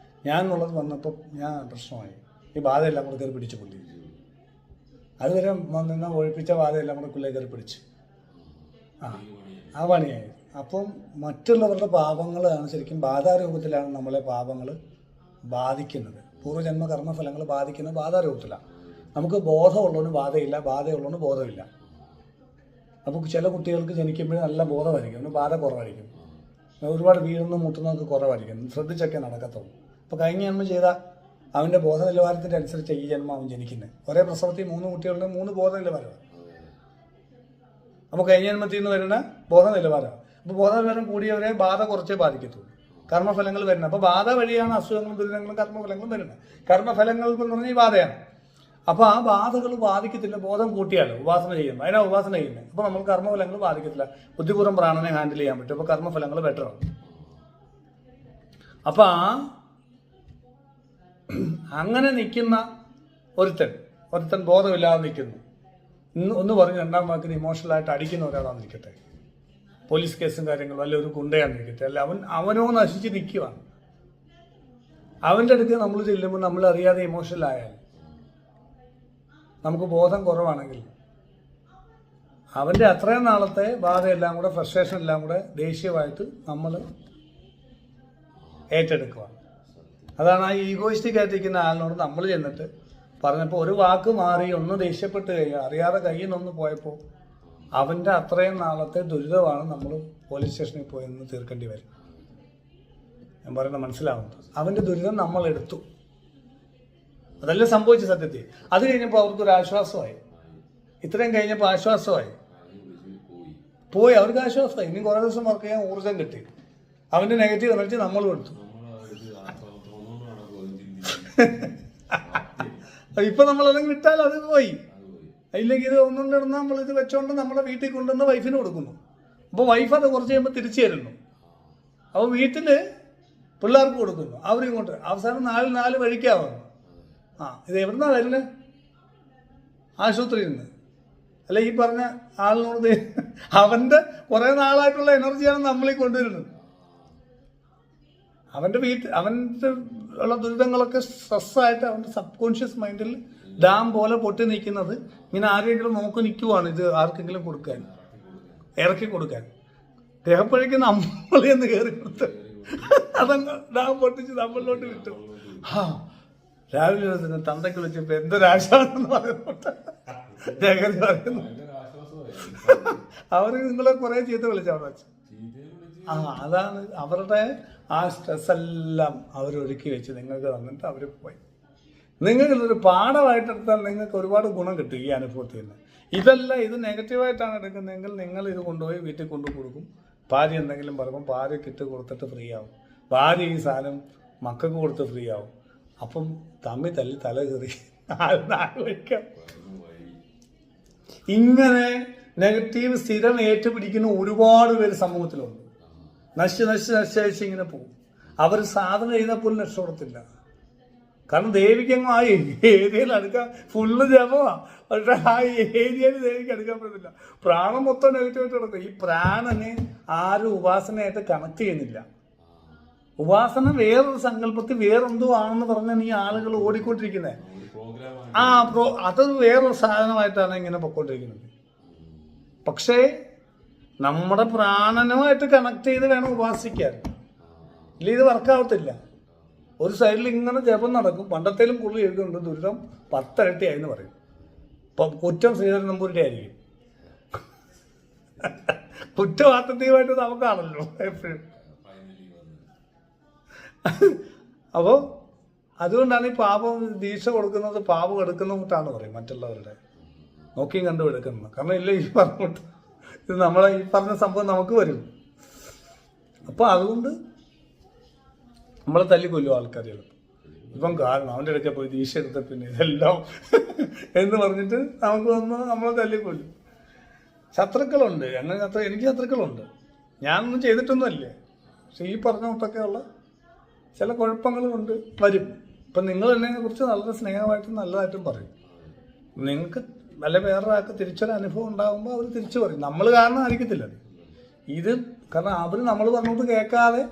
ഞാൻ എന്നുള്ളത് വന്നപ്പോൾ ഞാൻ പ്രശ്നമായി. ഈ ബാധയെല്ലാം കൂടെ കയറി പിടിച്ചു പുള്ളി. അതുവരെ വന്നിരുന്ന ഒഴിപ്പിച്ച ബാധയെല്ലാം കൂടെ പുള്ളിയെ കയറി പിടിച്ച് ആ പണിയായി. അപ്പം മറ്റുള്ളവരുടെ പാപങ്ങളാണ് ശരിക്കും ബാധാരൂപത്തിലാണ് നമ്മളെ പാപങ്ങൾ ബാധിക്കുന്നത്. പൂർവ്വജന്മ കർമ്മഫലങ്ങൾ ബാധിക്കുന്നത് ബാധാരൂപത്തിലാണ്. നമുക്ക് ബോധമുള്ളവന് ബാധയില്ല, ബാധയുള്ളവന് ബോധമില്ല. നമുക്ക് ചില കുട്ടികൾക്ക് ജനിക്കുമ്പോഴേ നല്ല ബോധമായിരിക്കും, അവന് ബാധ കുറവായിരിക്കും. ഒരുപാട് വീഴുന്ന മുട്ടുന്നതൊക്കെ കുറവായിരിക്കും, ശ്രദ്ധിച്ചൊക്കെ നടക്കത്തുള്ളൂ. അപ്പോൾ കഴിഞ്ഞ ജന്മം ചെയ്ത അവൻ്റെ ബോധ നിലവാരത്തിൻ്റെ അനുസരിച്ച് ഈ ജന്മം അവൻ ജനിക്കുന്നത്. ഒരേ പ്രസവത്തിൽ 3 കുട്ടികളുടെ 3 ബോധ നിലവാരമാണ്. അപ്പോൾ കഴിഞ്ഞ ജന്മത്തിൽ നിന്ന് വരുന്ന ബോധ നിലവാരമാണ്. അപ്പോൾ ബോധ നിലവാരം കൂടിയവരെ ബാധ കുറച്ചേ ബാധിക്കത്തുള്ളൂ. കർമ്മഫലങ്ങൾ വരുന്നത്. അപ്പോൾ ബാധ വഴിയാണ് അസുഖങ്ങളും ദുരിതങ്ങളും കർമ്മഫലങ്ങളും വരുന്നത്. കർമ്മഫലങ്ങൾ എന്ന് പറഞ്ഞാൽ ഈ ബാധയാണ്. അപ്പോൾ ആ ബാധകൾ ബാധിക്കത്തില്ല ബോധം കൂട്ടിയാലോ ഉപാസന ചെയ്യുന്നത്. അതിനാ ഉപാസന ചെയ്യുന്നത്. അപ്പോൾ നമ്മൾ കർമ്മഫലങ്ങൾ ബാധിക്കത്തില്ല. ബുദ്ധിപൂർവ്വം പ്രാണനെ ഹാൻഡിൽ ചെയ്യാൻ പറ്റും. അപ്പോൾ കർമ്മഫലങ്ങൾ ബെറ്ററാണ്. അപ്പോൾ അങ്ങനെ നിൽക്കുന്ന ഒരുത്തൻ ബോധമില്ലാതെ നിൽക്കുന്നു. ഒന്ന് പറഞ്ഞ് രണ്ടാം വാക്കിന് ഇമോഷണലായിട്ട് അടിക്കുന്ന ഒരാളാന്ന് നിൽക്കട്ടെ, പോലീസ് കേസും കാര്യങ്ങളും, അല്ല ഒരു ഗുണ്ടയാന്ന് നിൽക്കട്ടെ, അല്ല അവനോ നശിച്ച് നിൽക്കുവാണ്. അവൻ്റെ അടുത്ത് നമ്മൾ ചെല്ലുമ്പോൾ നമ്മൾ അറിയാതെ ഇമോഷണലായാൽ, നമുക്ക് ബോധം കുറവാണെങ്കിൽ, അവൻ്റെ അത്രയും നാളത്തെ ബാധയെല്ലാം കൂടെ, ഫ്രസ്ട്രേഷൻ എല്ലാം കൂടെ ദേഷ്യമായിട്ട് നമ്മൾ ഏറ്റെടുക്കുക. അതാണ് ആ ഈഗോയിസ്റ്റിക് ആയിട്ടിരിക്കുന്ന ആളിനോട് നമ്മൾ ചെന്നിട്ട് പറഞ്ഞപ്പോൾ ഒരു വാക്ക് മാറി ഒന്ന് ദേഷ്യപ്പെട്ട് കഴിയുക, അറിയാതെ കയ്യിൽ നിന്ന് പോയപ്പോൾ അവൻ്റെ അത്രയും നാളത്തെ ദുരിതമാണ് നമ്മൾ പോലീസ് സ്റ്റേഷനിൽ പോയി നിന്ന് തീർക്കേണ്ടി വരും. ഞാൻ പറയുന്നത് മനസ്സിലാവുന്നത്. അവൻ്റെ ദുരിതം നമ്മൾ എടുത്തു. അതല്ല സംഭവിച്ച സത്യത്തിൽ. അത് കഴിഞ്ഞപ്പോൾ അവർക്കൊരു ആശ്വാസമായി. ഇത്രയും കഴിഞ്ഞപ്പോൾ ആശ്വാസമായി പോയി, അവർക്ക് ആശ്വാസമായി. ഇനി കുറേ ദിവസം വർക്ക് ചെയ്യാൻ ഊർജ്ജം കിട്ടി. അവൻ്റെ നെഗറ്റീവ് എനർജി നമ്മൾ കൊടുത്തു. ഇപ്പൊ നമ്മളല്ലെങ്കിൽ വിട്ടാൽ അത് പോയി. ഇല്ലെങ്കിൽ ഇത് ഒന്നുകൊണ്ടിരുന്ന നമ്മളിത് വെച്ചോണ്ട് നമ്മളെ വീട്ടിൽ കൊണ്ടുവന്ന് വൈഫിന് കൊടുക്കുന്നു. അപ്പോൾ വൈഫ് അത് കുറച്ച് കഴിയുമ്പോൾ തിരിച്ചു തരുന്നു. അപ്പോൾ വീട്ടിൽ പിള്ളേർക്ക് കൊടുക്കുന്നു, അവരിങ്ങോട്ട്. അവസാനം 4 വഴിക്കാവുന്നു. ഇത് എവിടുന്നാ വരുന്നത്? ആശുപത്രിയിൽ നിന്ന്. അല്ല ഈ പറഞ്ഞ ആളിനോട് അവൻ്റെ കുറേ നാളായിട്ടുള്ള എനർജിയാണ് നമ്മളീ കൊണ്ടുവരുന്നത്. അവൻ്റെ ഉള്ള ദുരിതങ്ങളൊക്കെ സ്ട്രെസ്സായിട്ട് അവൻ്റെ സബ് കോൺഷ്യസ് മൈൻഡിൽ ഡാം പോലെ പൊട്ടി നിൽക്കുന്നത് ഇങ്ങനെ ആരെങ്കിലും നോക്കി നിൽക്കുവാണ്. ഇത് ആർക്കെങ്കിലും കൊടുക്കാൻ, ഇറക്കി കൊടുക്കാൻ. ദേഹപ്പഴയ്ക്ക് നമ്മളെന്ന് കയറി കൊടുത്ത് അതങ്ങ് ഡാം പൊട്ടിച്ച് നമ്മളിലോട്ട് വിട്ടു. രാവിലെ തന്തയ്ക്ക് വിളിച്ചപ്പോൾ എന്തൊരാശ്വാസം പറയുന്നുണ്ട്. ജഗതി പറയുന്നു അവർ നിങ്ങളെ കുറേ ചീത്ത വിളിച്ചവിടെ വെച്ചു. അതാണ് അവരുടെ ആ സ്ട്രെസ് എല്ലാം അവരൊരുക്കി വെച്ച് നിങ്ങൾക്ക് തന്നിട്ട് അവർ പോയി. നിങ്ങൾക്കിതൊരു പാഠമായിട്ടെടുത്താൽ നിങ്ങൾക്ക് ഒരുപാട് ഗുണം കിട്ടും ഈ അനുഭവത്തിൽ നിന്ന്. ഇത് നെഗറ്റീവായിട്ടാണ് എടുക്കുന്നതെങ്കിൽ നിങ്ങൾ ഇത് കൊണ്ടുപോയി വീട്ടിൽ കൊണ്ടു കൊടുക്കും. ഭാര്യ എന്തെങ്കിലും പറയുമ്പോൾ ഭാര്യയ്ക്ക് ഇട്ട് കൊടുത്തിട്ട് ഫ്രീ ആവും. ഭാര്യ ഈ സാധനം മക്കൾക്ക് കൊടുത്ത് ഫ്രീ ആവും. അപ്പം തമ്മിൽ തല്ലി തല കയറി ആലോചിക്കാം. ഇങ്ങനെ നെഗറ്റീവ് സ്ഥിരം ഏറ്റുപിടിക്കുന്ന ഒരുപാട് പേര് സമൂഹത്തിലുണ്ട്. നശിച്ച് ഇങ്ങനെ പോകും. അവർ സാധന ചെയ്താൽ പോലും രക്ഷപ്പെടത്തില്ല. കാരണം ദേവിക്കങ്ങ് ആ ഏരിയയിൽ അടുക്കാൻ ഫുള്ള് ജപമാണ്. പക്ഷെ ആ ഏരിയയിൽ ദേവിക്ക് അടുക്കാൻ പറ്റത്തില്ല. പ്രാണം മൊത്തം നെഗറ്റീവായിട്ട് കിടക്കും. ഈ പ്രാണനെ ആരും ഉപാസനയായിട്ട് കണക്ട് ചെയ്യുന്നില്ല. ഉപാസന വേറൊരു സങ്കല്പത്തിൽ വേറെന്തോ ആണെന്ന് പറഞ്ഞാൽ ഈ ആളുകൾ ഓടിക്കൊണ്ടിരിക്കുന്നത്. അത് വേറൊരു സാധനമായിട്ടാണ് ഇങ്ങനെ പൊക്കോണ്ടിരിക്കുന്നത്. പക്ഷേ നമ്മുടെ പ്രാണനുമായിട്ട് കണക്ട് ചെയ്ത് വേണം ഉപാസിക്കാൻ. ഇല്ല ഇത് വർക്കാവത്തില്ല. ഒരു സൈഡിൽ ഇങ്ങനെ ജപം നടക്കും. പണ്ടത്തേലും പുള്ളി എഴുതുന്നുണ്ട് ദുരിതം 10 ഇരട്ടിയായി എന്ന് പറയും. കുറ്റം ശ്രീധരൻ നമ്പൂരിൻ്റെ ആയിരിക്കും. കുറ്റവാസന്തികമായിട്ട് നമുക്കാണല്ലോ എപ്പോഴും. അപ്പോൾ അതുകൊണ്ടാണ് ഈ പാപം ദീക്ഷ കൊടുക്കുന്നത്, പാപം എടുക്കുന്ന കൂട്ടാണ് പറയും മറ്റുള്ളവരുടെ നോക്കിയും കണ്ടും എടുക്കുന്നത്. കാരണം ഇല്ല, ഈ പറഞ്ഞിട്ട് ഇത് നമ്മളെ ഈ പറഞ്ഞ സംഭവം നമുക്ക് വരും. അപ്പോൾ അതുകൊണ്ട് നമ്മളെ തല്ലിക്കൊല്ലും ആൾക്കാരുകൾ. ഇപ്പം കാരണം അവൻ്റെ ഇടയ്ക്ക് പോയി ദീക്ഷ എടുത്ത പിന്നെ ഇതെല്ലാം എന്ന് പറഞ്ഞിട്ട് നമുക്ക് വന്ന് നമ്മളെ തല്ലിക്കൊല്ലും. ശത്രുക്കളുണ്ട്, അങ്ങനെ എനിക്ക് ശത്രുക്കളുണ്ട്. ഞാനൊന്നും ചെയ്തിട്ടൊന്നുമല്ലേ. പക്ഷെ ഈ പറഞ്ഞ കൂട്ടൊക്കെയുള്ള ചില കുഴപ്പങ്ങളും കൊണ്ട് വരും. ഇപ്പം നിങ്ങൾ എന്നെ കുറിച്ച് വളരെ സ്നേഹമായിട്ടും നല്ലതായിട്ടും പറയും. നിങ്ങൾക്ക് വല്ല വേറൊരാൾക്ക് തിരിച്ചൊരു അനുഭവം ഉണ്ടാകുമ്പോൾ അവർ തിരിച്ചു പറയും. നമ്മൾ കാരണം ആയിരിക്കത്തില്ല ഇത്. കാരണം അവർ നമ്മൾ പറഞ്ഞോട്ട് കേൾക്കാതെ,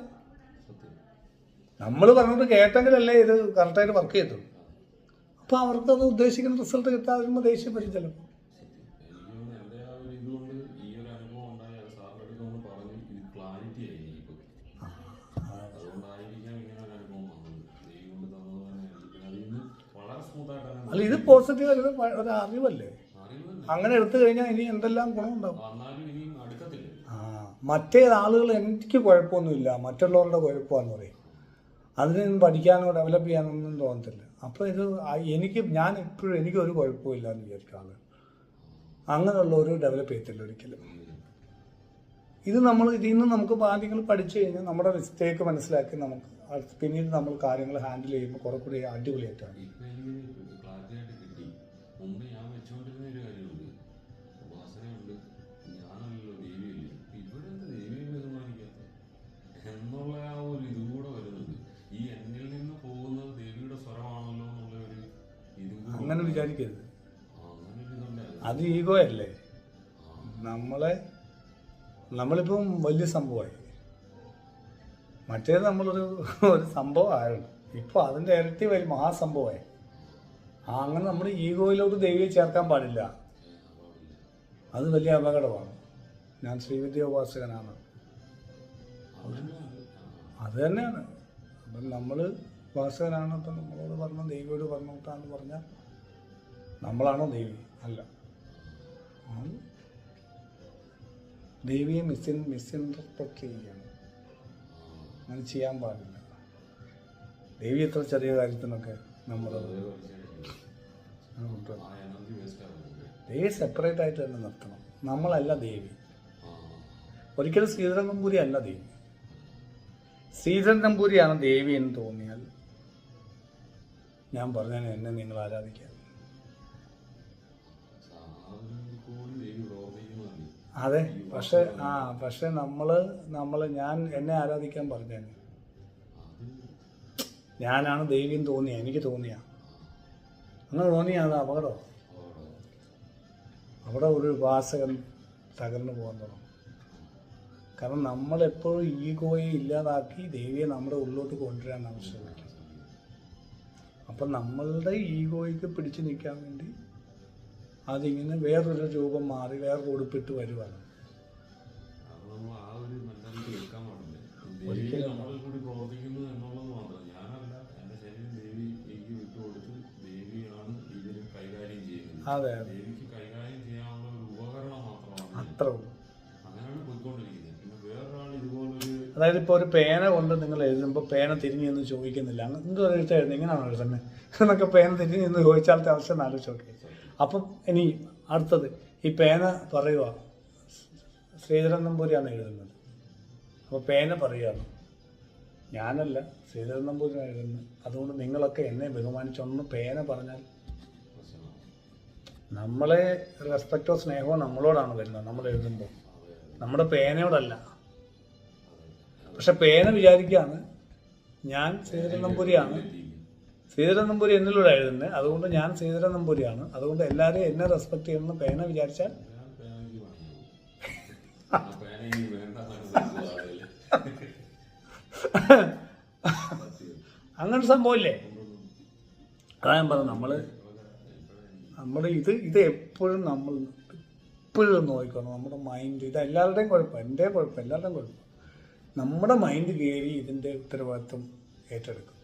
നമ്മൾ പറഞ്ഞോട്ട് കേട്ടെങ്കിലല്ലേ ഇത് കറക്റ്റായിട്ട് വർക്ക് ചെയ്തത്. അപ്പോൾ അവർക്കത് ഉദ്ദേശിക്കുന്ന റിസൾട്ട് കിട്ടാതെ വരുമ്പോൾ ദേഷ്യം വരും ചിലപ്പോൾ. അല്ല, ഇത് പോസിറ്റീവ് ഒരു അറിവല്ലേ. അങ്ങനെ എടുത്തു കഴിഞ്ഞാൽ ഇനി എന്തെല്ലാം ഗുണമുണ്ടാവും. മറ്റേതാളുകൾ എനിക്ക് കുഴപ്പമൊന്നുമില്ല, മറ്റുള്ളവരുടെ കുഴപ്പമാണെന്ന് പറയും. അതിനൊന്നും പഠിക്കാനോ ഡെവലപ്പ് ചെയ്യാനൊന്നും തോന്നത്തില്ല. അപ്പോൾ ഇത് ഞാൻ എപ്പോഴും എനിക്കൊരു കുഴപ്പമില്ല എന്ന് വിചാരിക്കും ആളുകൾ. അങ്ങനെയുള്ളവർ ഡെവലപ്പ് ചെയ്യത്തില്ല ഒരിക്കലും. ഇതിൽ നിന്ന് നമുക്ക് കാര്യങ്ങൾ പഠിച്ചു കഴിഞ്ഞാൽ നമ്മുടെ മിസ്റ്റേക്ക് മനസ്സിലാക്കി നമുക്ക് പിന്നീട് നമ്മൾ കാര്യങ്ങൾ ഹാൻഡിൽ ചെയ്യുമ്പോൾ കുറെ കൂടി അടിപൊളിയായിട്ടാണ്. അങ്ങനെ വിചാരിക്കരുത്, അത് ഈഗോ അല്ലേ. നമ്മളിപ്പം വലിയ സംഭവമായി. മറ്റേത് നമ്മളൊരു സംഭവം ആയിരുന്നു, ഇപ്പോൾ അതിൻ്റെ ഇരട്ടി വലിയ മഹാസംഭവമായി. അങ്ങനെ നമ്മൾ ഈഗോയിലോട്ട് ദൈവയെ ചേർക്കാൻ പാടില്ല. അത് വലിയ അപകടമാണ്. ഞാൻ ശ്രീവിദ്യ ഉപാസകനാണ്, അത് തന്നെയാണ്. അപ്പം നമ്മൾ ഉപാസകനാണ്. അപ്പം നമ്മളോട് പറഞ്ഞ ദൈവയോട് പറഞ്ഞിട്ടാന്ന് പറഞ്ഞാൽ നമ്മളാണോ ദൈവി? അല്ല. ദൈവിയെ മിസ്ഇൻറ്റർപ്രറ്റ് ചെയ്യുകയാണ്. അങ്ങനെ ചെയ്യാൻ പാടില്ല. ദേവി എത്ര ചെറിയ കാര്യത്തിനൊക്കെ നമ്മൾ ദേവി സെപ്പറേറ്റ് ആയിട്ട് തന്നെ നിർത്തണം. നമ്മളല്ല ദേവി. ഒരിക്കലും ശ്രീധരൻ നമ്പൂരി അല്ല ദേവി. ശ്രീധരൻ നമ്പൂരിയാണ് ദേവി എന്ന് തോന്നിയാൽ ഞാൻ പറഞ്ഞാൽ എന്നെ നിങ്ങൾ ആരാധിക്കാം. അതെ, പക്ഷെ ഞാൻ എന്നെ ആരാധിക്കാൻ പറഞ്ഞേ ഞാനാണ് ദേവിയെന്ന് തോന്നിയ, എനിക്ക് അങ്ങനെ തോന്നിയ അത് അപകടം. അവിടെ ഒരു ഉപാസകൻ തകർന്നു പോകാൻ തുടങ്ങും. കാരണം നമ്മളെപ്പോഴും ഈഗോയെ ഇല്ലാതാക്കി ദേവിയെ നമ്മുടെ ഉള്ളിലോട്ട് കൊണ്ടുവരാൻ ആവശ്യമില്ല. അപ്പം നമ്മളുടെ ഈഗോയ്ക്ക് പിടിച്ചു നിൽക്കാൻ വേണ്ടി അതിങ്ങനെ വേറൊരു രൂപം മാറി വേറൊരു ഉടുപ്പിട്ട് വരുവാണ്. അതെ, അത്ര ഉള്ളൂ. അതായത് ഇപ്പോൾ ഒരു പേന കൊണ്ട് നിങ്ങൾ എഴുതുമ്പോൾ പേന തിരിഞ്ഞെന്ന് ചോദിക്കുന്നില്ല. എന്ത് എഴുത്തായിരുന്നു, ഇങ്ങനെയാണോ എഴുതുന്നത് എന്നൊക്കെ പേന തിരിഞ്ഞെന്ന് ചോദിച്ചാലത്തെ അവസ്ഥ ആലോചിച്ച് നോക്കി. അപ്പം ഇനി അടുത്തത്, ഈ പേന പറയുക ശ്രീധരൻ നമ്പൂരിയാണ് എഴുതുന്നത്. അപ്പോൾ പേന പറയുകയാണ് ഞാനല്ല, ശ്രീധരൻ നമ്പൂരിയാണ് എഴുതുന്നത്. അതുകൊണ്ട് നിങ്ങളൊക്കെ എന്നെ ബഹുമാനിച്ചൊന്ന് പേന പറഞ്ഞാൽ നമ്മളെ റെസ്പെക്റ്റോ സ്നേഹമോ നമ്മളോടാണ് വരുന്നത്. നമ്മൾ എഴുതുമ്പോൾ നമ്മുടെ പേനയോടല്ല. പക്ഷെ പേന വിചാരിക്കുകയാണ് ഞാൻ ശ്രീധരൻ നമ്പൂരിയാണ്, ശ്രീധരൻ നമ്പൂരി എന്നിലൂടെ എഴുതുന്നത്, അതുകൊണ്ട് ഞാൻ ശ്രീധരൻ നമ്പൂരിയാണ്, അതുകൊണ്ട് എല്ലാവരെയും എന്നെ റെസ്പെക്ട് ചെയ്യണമെന്ന് പേന വിചാരിച്ചാൽ അങ്ങനെ സംഭവമില്ലേ. അതാ ഞാൻ പറഞ്ഞു, നമ്മൾ ഇത് എപ്പോഴും നോക്കണം. നമ്മുടെ മൈൻഡ്, ഇത് എല്ലാവരുടെയും കുഴപ്പം, എൻ്റെ കുഴപ്പം, എല്ലാവരുടെയും കുഴപ്പം. നമ്മുടെ മൈൻഡ് കയറി ഇതിൻ്റെ ഉത്തരവാദിത്വം ഏറ്റെടുക്കും.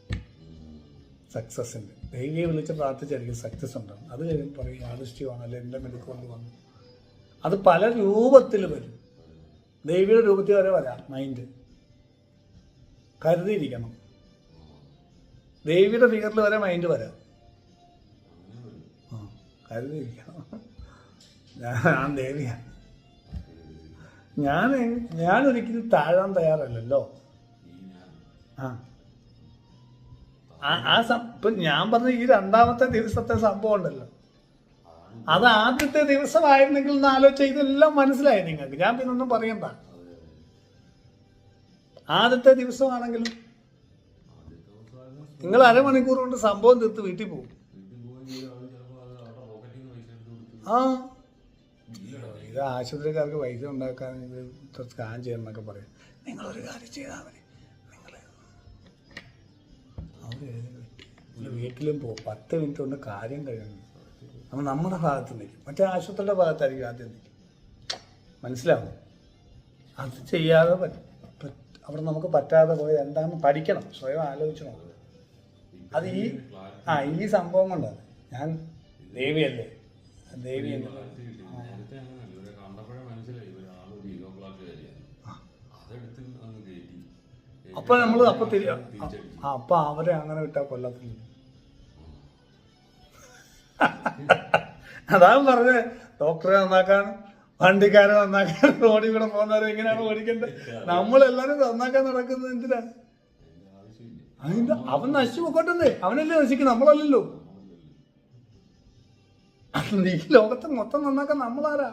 സക്സസിൻ്റെ ദൈവിയെ വിളിച്ച് പ്രാർത്ഥിച്ചായിരിക്കും സക്സസ് ഉണ്ടാകും. അത് കഴിയുമ്പോൾ പറയും യാദൃശ്യമാണ്, അല്ലെ എൻ്റെ മെടുക്കൊണ്ട് വന്നു. അത് പല രൂപത്തിൽ വരും. ദേവിയുടെ രൂപത്തിൽ വരെ വരാം. മൈൻഡ് കരുതിയിരിക്കണം. ദേവിയുടെ ഫിഗറിൽ വരെ മൈൻഡ് വരാം. കരുതിയിരിക്കണം. ഞാൻ ദേവിയാണ്. ഞാനൊരിക്കലും താഴാൻ തയ്യാറല്ലല്ലോ. ഇപ്പം ഞാൻ പറഞ്ഞ ഈ രണ്ടാമത്തെ ദിവസത്തെ സംഭവം ഉണ്ടല്ലോ, അത് ആദ്യത്തെ ദിവസമായിരുന്നെങ്കിൽ ഒന്ന് ആലോചിച്ച ഇതെല്ലാം മനസ്സിലായി നിങ്ങൾക്ക്. ഞാൻ പിന്നെ ഒന്നും പറയണ്ട. ആദ്യത്തെ ദിവസമാണെങ്കിലും നിങ്ങൾ അരമണിക്കൂർ കൊണ്ട് സംഭവം തീർത്ത് വീട്ടിൽ പോകും. ആ ഇത് ആശുപത്രിക്കാർക്ക് പൈസ ഉണ്ടാക്കാൻ ഇത് സ്കാൻ ചെയ്യണമെന്നൊക്കെ പറയും. നിങ്ങളൊരു കാര്യം ചെയ്താൽ മതി, നിങ്ങൾ വീട്ടിലും പോകും. 10 മിനിറ്റ് കൊണ്ട് കാര്യം കഴിയുന്നു. നമ്മൾ നമ്മുടെ ഭാഗത്ത് നിൽക്കും, മറ്റേ ആശുപത്രിയുടെ ഭാഗത്തായിരിക്കും ആദ്യം നിൽക്കും. മനസ്സിലാവും? അത് ചെയ്യാതെ അവിടെ നമുക്ക് പറ്റാതെ പോയത് എന്താണെന്ന് പഠിക്കണം, സ്വയം ആലോചിച്ച് നോക്കണം. അത് ഈ സംഭവം കൊണ്ടാണ്. ഞാൻ ദേവിയല്ലേ, ദേവിയല്ലേ. അപ്പൊ നമ്മള് അപ്പൊ അവരെ അങ്ങനെ വിട്ടാൽ കൊല്ലത്തില്ല. അതാണ് പറഞ്ഞത്, ഡോക്ടറെ നന്നാക്കാനും വണ്ടിക്കാരെ നന്നാക്കാനും റോഡിൽ കൂടെ പോകുന്നവരെ എങ്ങനെയാണ് ഓടിക്കേണ്ടത്. നമ്മളെല്ലാരും നന്നാക്കാൻ നടക്കുന്നത് എന്തിനാണ്? അവൻ നശിച്ചു പോക്കോട്ടെ, അവനല്ലേ നശിക്കും, നമ്മളല്ലല്ലോ. ഈ ലോകത്തെ മൊത്തം നന്നാക്കാൻ നമ്മളാരാ?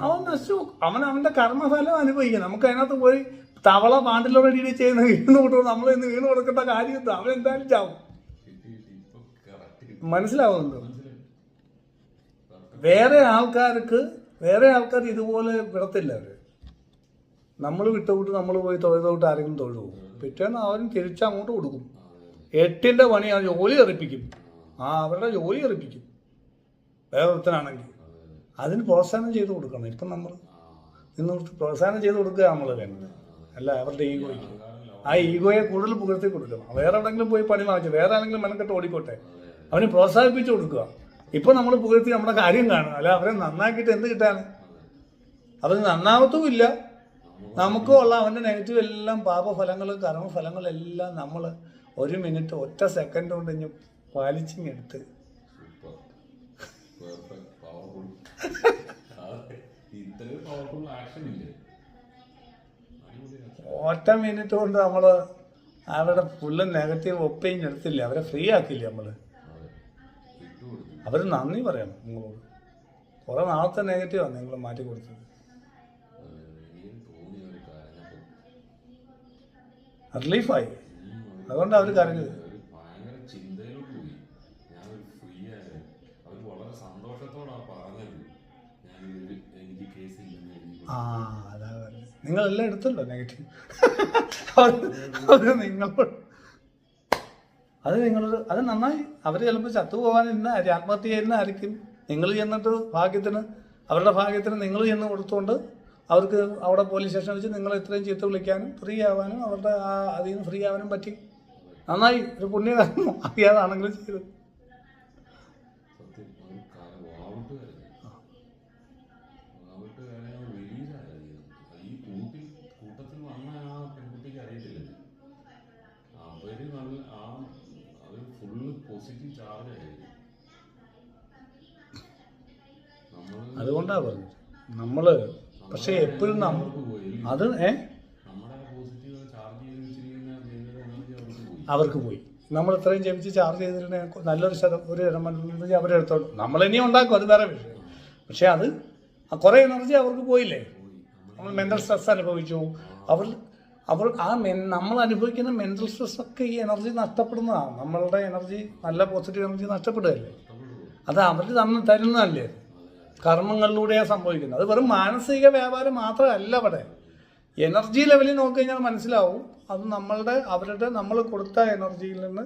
അവൻ നശിച്ചു, അവന്റെ കർമ്മഫലം അനുഭവിക്കും. നമുക്ക് അതിനകത്ത് പോയി തവള പാണ്ടിലൂടെ ഡീൽ ചെയ്യുന്ന വീണ് കൊടുക്കും. നമ്മൾ ഇന്ന് വീണ് കൊടുക്കേണ്ട കാര്യം അവൻ എന്തായാലും ചാവും. മനസ്സിലാവുന്നുണ്ടോ? വേറെ ആൾക്കാർ ഇതുപോലെ വിടത്തില്ല. അവര് നമ്മൾ വിട്ടുവിട്ട് നമ്മൾ പോയി തൊഴുതോട്ട് ആരെങ്കിലും തൊഴു പോകും. പിറ്റേന്ന് അവരും തിരിച്ചങ്ങോട്ട് കൊടുക്കും. 8ന്റെ പണി ആ ജോലി എറിപ്പിക്കും. അവരുടെ ജോലി എറിപ്പിക്കും. വേറെ ഒരുത്തനാണെങ്കിൽ അതിന് പ്രോത്സാഹനം ചെയ്ത് കൊടുക്കണം. ഇപ്പം നമ്മൾ ഇന്ന് പ്രോത്സാഹനം ചെയ്ത് കൊടുക്കുക നമ്മൾ വേണ്ടത്, അല്ല അവരുടെ ഈഗോയ്ക്ക്. ആ ഈഗോയെ കൂടുതൽ പുകഴ്ത്തി കൊടുക്കണം. വേറെ എവിടെയെങ്കിലും പോയി പണി വാങ്ങിച്ചു വേറെ ആരെങ്കിലും മെനക്കെട്ട് ഓടിക്കോട്ടെ, അവന് പ്രോത്സാഹിപ്പിച്ച് കൊടുക്കുക. ഇപ്പം നമ്മൾ പുകഴ്ത്തി നമ്മുടെ കാര്യം കാണുക, അല്ല അവരെ നന്നാക്കിയിട്ട് എന്ത് കിട്ടാണ്? അവന് നന്നാവത്തുമില്ല. നമുക്കും ഉള്ള അവൻ്റെ നെഗറ്റീവ് എല്ലാം പാപഫലങ്ങൾ കർമ്മഫലങ്ങളെല്ലാം നമ്മൾ 1 മിനിറ്റ് 1 സെക്കൻഡ് കൊണ്ട് ഇനി പാലിച്ചിങ്ങെടുത്ത് ഒറ്റ മിനിറ്റ് കൊണ്ട് നമ്മൾ അവരുടെ ഫുള്ള് നെഗറ്റീവ് ഒപ്പിഞ്ഞെടുത്തില്ല, അവരെ ഫ്രീ ആക്കില്ലേ നമ്മൾ. അവർ നന്ദി പറയണം നിങ്ങളോട്. കുറെ നാളത്തെ നെഗറ്റീവാണ് നിങ്ങൾ മാറ്റി കൊടുത്തത്. റിലീഫായി, അതുകൊണ്ട് അവർ കരഞ്ഞത്. അതാ പറഞ്ഞത്. നിങ്ങളെല്ലാം എടുത്തല്ലോ നെഗറ്റീവ്. അത് നന്നായി. അവർ ചിലപ്പോൾ ചത്തുപോകാനിരുന്ന ആത്മഹത്യ ചെയ്യുന്ന ആയിരിക്കും. നിങ്ങൾ ചെന്നിട്ട് അവരുടെ ഭാഗ്യത്തിന് നിങ്ങൾ ചെന്ന് കൊടുത്തുകൊണ്ട് അവർക്ക് അവിടെ പോലീസ് സ്റ്റേഷൻ വെച്ച് നിങ്ങൾ ഇത്രയും ചീത്ത വിളിക്കാനും ഫ്രീ ആവാനും അവരുടെ അതിൽ നിന്ന് ഫ്രീ ആവാനും പറ്റി. നന്നായി, ഒരു പുണ്യകാര്യം അറിയാതാണെങ്കിലും ചെയ്തു. അതുകൊണ്ടാണ് പറഞ്ഞത് നമ്മള്. പക്ഷെ എപ്പോഴും അത് അവർക്ക് പോയി. നമ്മൾ ഇത്രയും ജപിച്ച് ചാർജ് ചെയ്തിട്ടുണ്ടെങ്കിൽ നല്ലൊരു ഒരു എനർജി അവരെടുത്തോളൂ. നമ്മളിനിയും ഉണ്ടാക്കും, അത് വേറെ വിഷയം. പക്ഷെ അത് കുറേ എനർജി അവർക്ക് പോയില്ലേ. നമ്മൾ മെൻ്റൽ സ്ട്രെസ് അനുഭവിച്ചു. അവർ നമ്മൾ അനുഭവിക്കുന്ന മെൻ്റൽ സ്ട്രെസ്സൊക്കെ ഈ എനർജി നഷ്ടപ്പെടുന്നതാണ്. നമ്മളുടെ എനർജി, നല്ല പോസിറ്റീവ് എനർജി നഷ്ടപ്പെടുകയല്ലേ. അത് അവർ തരുന്നതല്ലേ, കർമ്മങ്ങളിലൂടെയാണ് സംഭവിക്കുന്നത്. അത് വെറും മാനസിക വ്യാപാരം മാത്രമല്ല. അവിടെ എനർജി ലെവലിൽ നോക്കിക്കഴിഞ്ഞാൽ മനസ്സിലാവും. അത് നമ്മൾ കൊടുത്ത എനർജിയിൽ നിന്ന്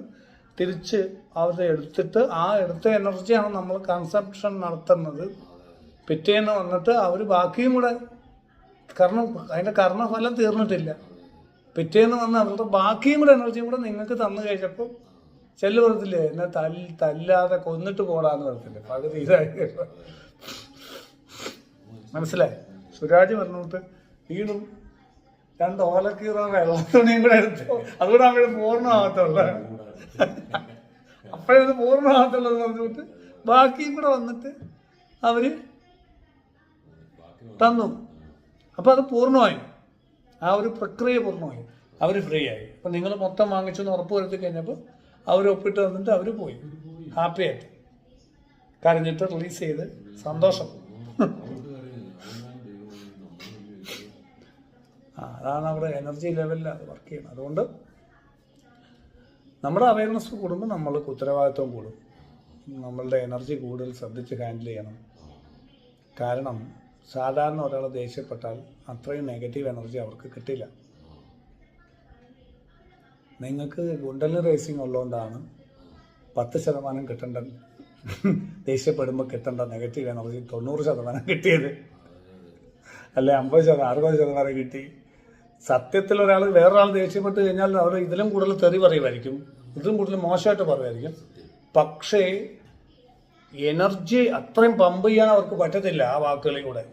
തിരിച്ച് അവരുടെ എടുത്തിട്ട് ആ എടുത്ത എനർജിയാണ് നമ്മൾ കൺസംപ്ഷൻ നടത്തുന്നത്. പിറ്റേന്ന് വന്നിട്ട് അവർ ബാക്കിയും കൂടെ അതിൻ്റെ കർമ്മഫലം തീർന്നിട്ടില്ല. പിറ്റേന്ന് വന്ന് അവരുടെ ബാക്കിയും കൂടെ എനർജിയും കൂടെ നിങ്ങൾക്ക് തന്നു കഴിച്ചപ്പോൾ ചെല്ലു പറയത്തില്ലേ, എന്നെ തല്ലാതെ കൊന്നിട്ട് പോടാന്ന് പറയത്തില്ലേ, പകുതി ഇതായി. മനസ്സിലായി? സുരാജ് പറഞ്ഞിട്ട് വീണ്ടും 2 ഓലക്കീറോ വെള്ളം തുണിയും കൂടെ എടുത്തു, അതുകൂടെ അവിടെ പൂർണ്ണമാകത്തുള്ള, അപ്പോഴത് പൂർണ്ണമാകത്തുള്ളത് പറഞ്ഞിട്ട് ബാക്കിയും കൂടെ വന്നിട്ട് അവര് തന്നു. അപ്പം അത് പൂർണ്ണമായി, ആ ഒരു പ്രക്രിയ പൂർണ്ണമായി, അവർ ഫ്രീ ആയി. അപ്പം നിങ്ങൾ മൊത്തം വാങ്ങിച്ചെന്ന് ഉറപ്പ് വരുത്തി കഴിഞ്ഞപ്പോൾ അവർ ഒപ്പിട്ട് തന്നിട്ട് അവർ പോയി ഹാപ്പിയായിട്ട്, കരഞ്ഞിട്ട് റിലീസ് ചെയ്ത് സന്തോഷം. അതാണ് അവിടെ എനർജി ലെവലിൽ അത് വർക്ക് ചെയ്യുന്നത്. അതുകൊണ്ട് നമ്മുടെ അവയർനെസ് കൂടുമ്പോൾ നമ്മൾക്ക് ഉത്തരവാദിത്വം കൂടും, നമ്മളുടെ എനർജി കൂടുതൽ ശ്രദ്ധിച്ച് ഹാൻഡിൽ ചെയ്യണം. കാരണം സാധാരണ ഒരാൾ ദേഷ്യപ്പെട്ടാൽ അത്രയും നെഗറ്റീവ് എനർജി അവർക്ക് കിട്ടില്ല. നിങ്ങൾക്ക് കുണ്ടലിനി റേസിംഗ് ഉള്ളതുകൊണ്ടാണ് 10% കിട്ടേണ്ട, ദേഷ്യപ്പെടുമ്പോൾ കിട്ടേണ്ട നെഗറ്റീവ് എനർജി 90% കിട്ടിയത്, അല്ലെ 50%, 60% കിട്ടി. സത്യത്തിൽ ഒരാൾ വേറൊരാൾ ദേഷ്യപ്പെട്ട് കഴിഞ്ഞാൽ അവർ ഇതിലും കൂടുതൽ തെറി പറയുമായിരിക്കും, ഇതിലും കൂടുതൽ മോശമായിട്ട് പറയുമായിരിക്കും. പക്ഷേ എനർജി അത്രയും പമ്പ് ചെയ്യാൻ അവർക്ക് പറ്റത്തില്ല ആ വാക്കുകളിൽ കൂടെ.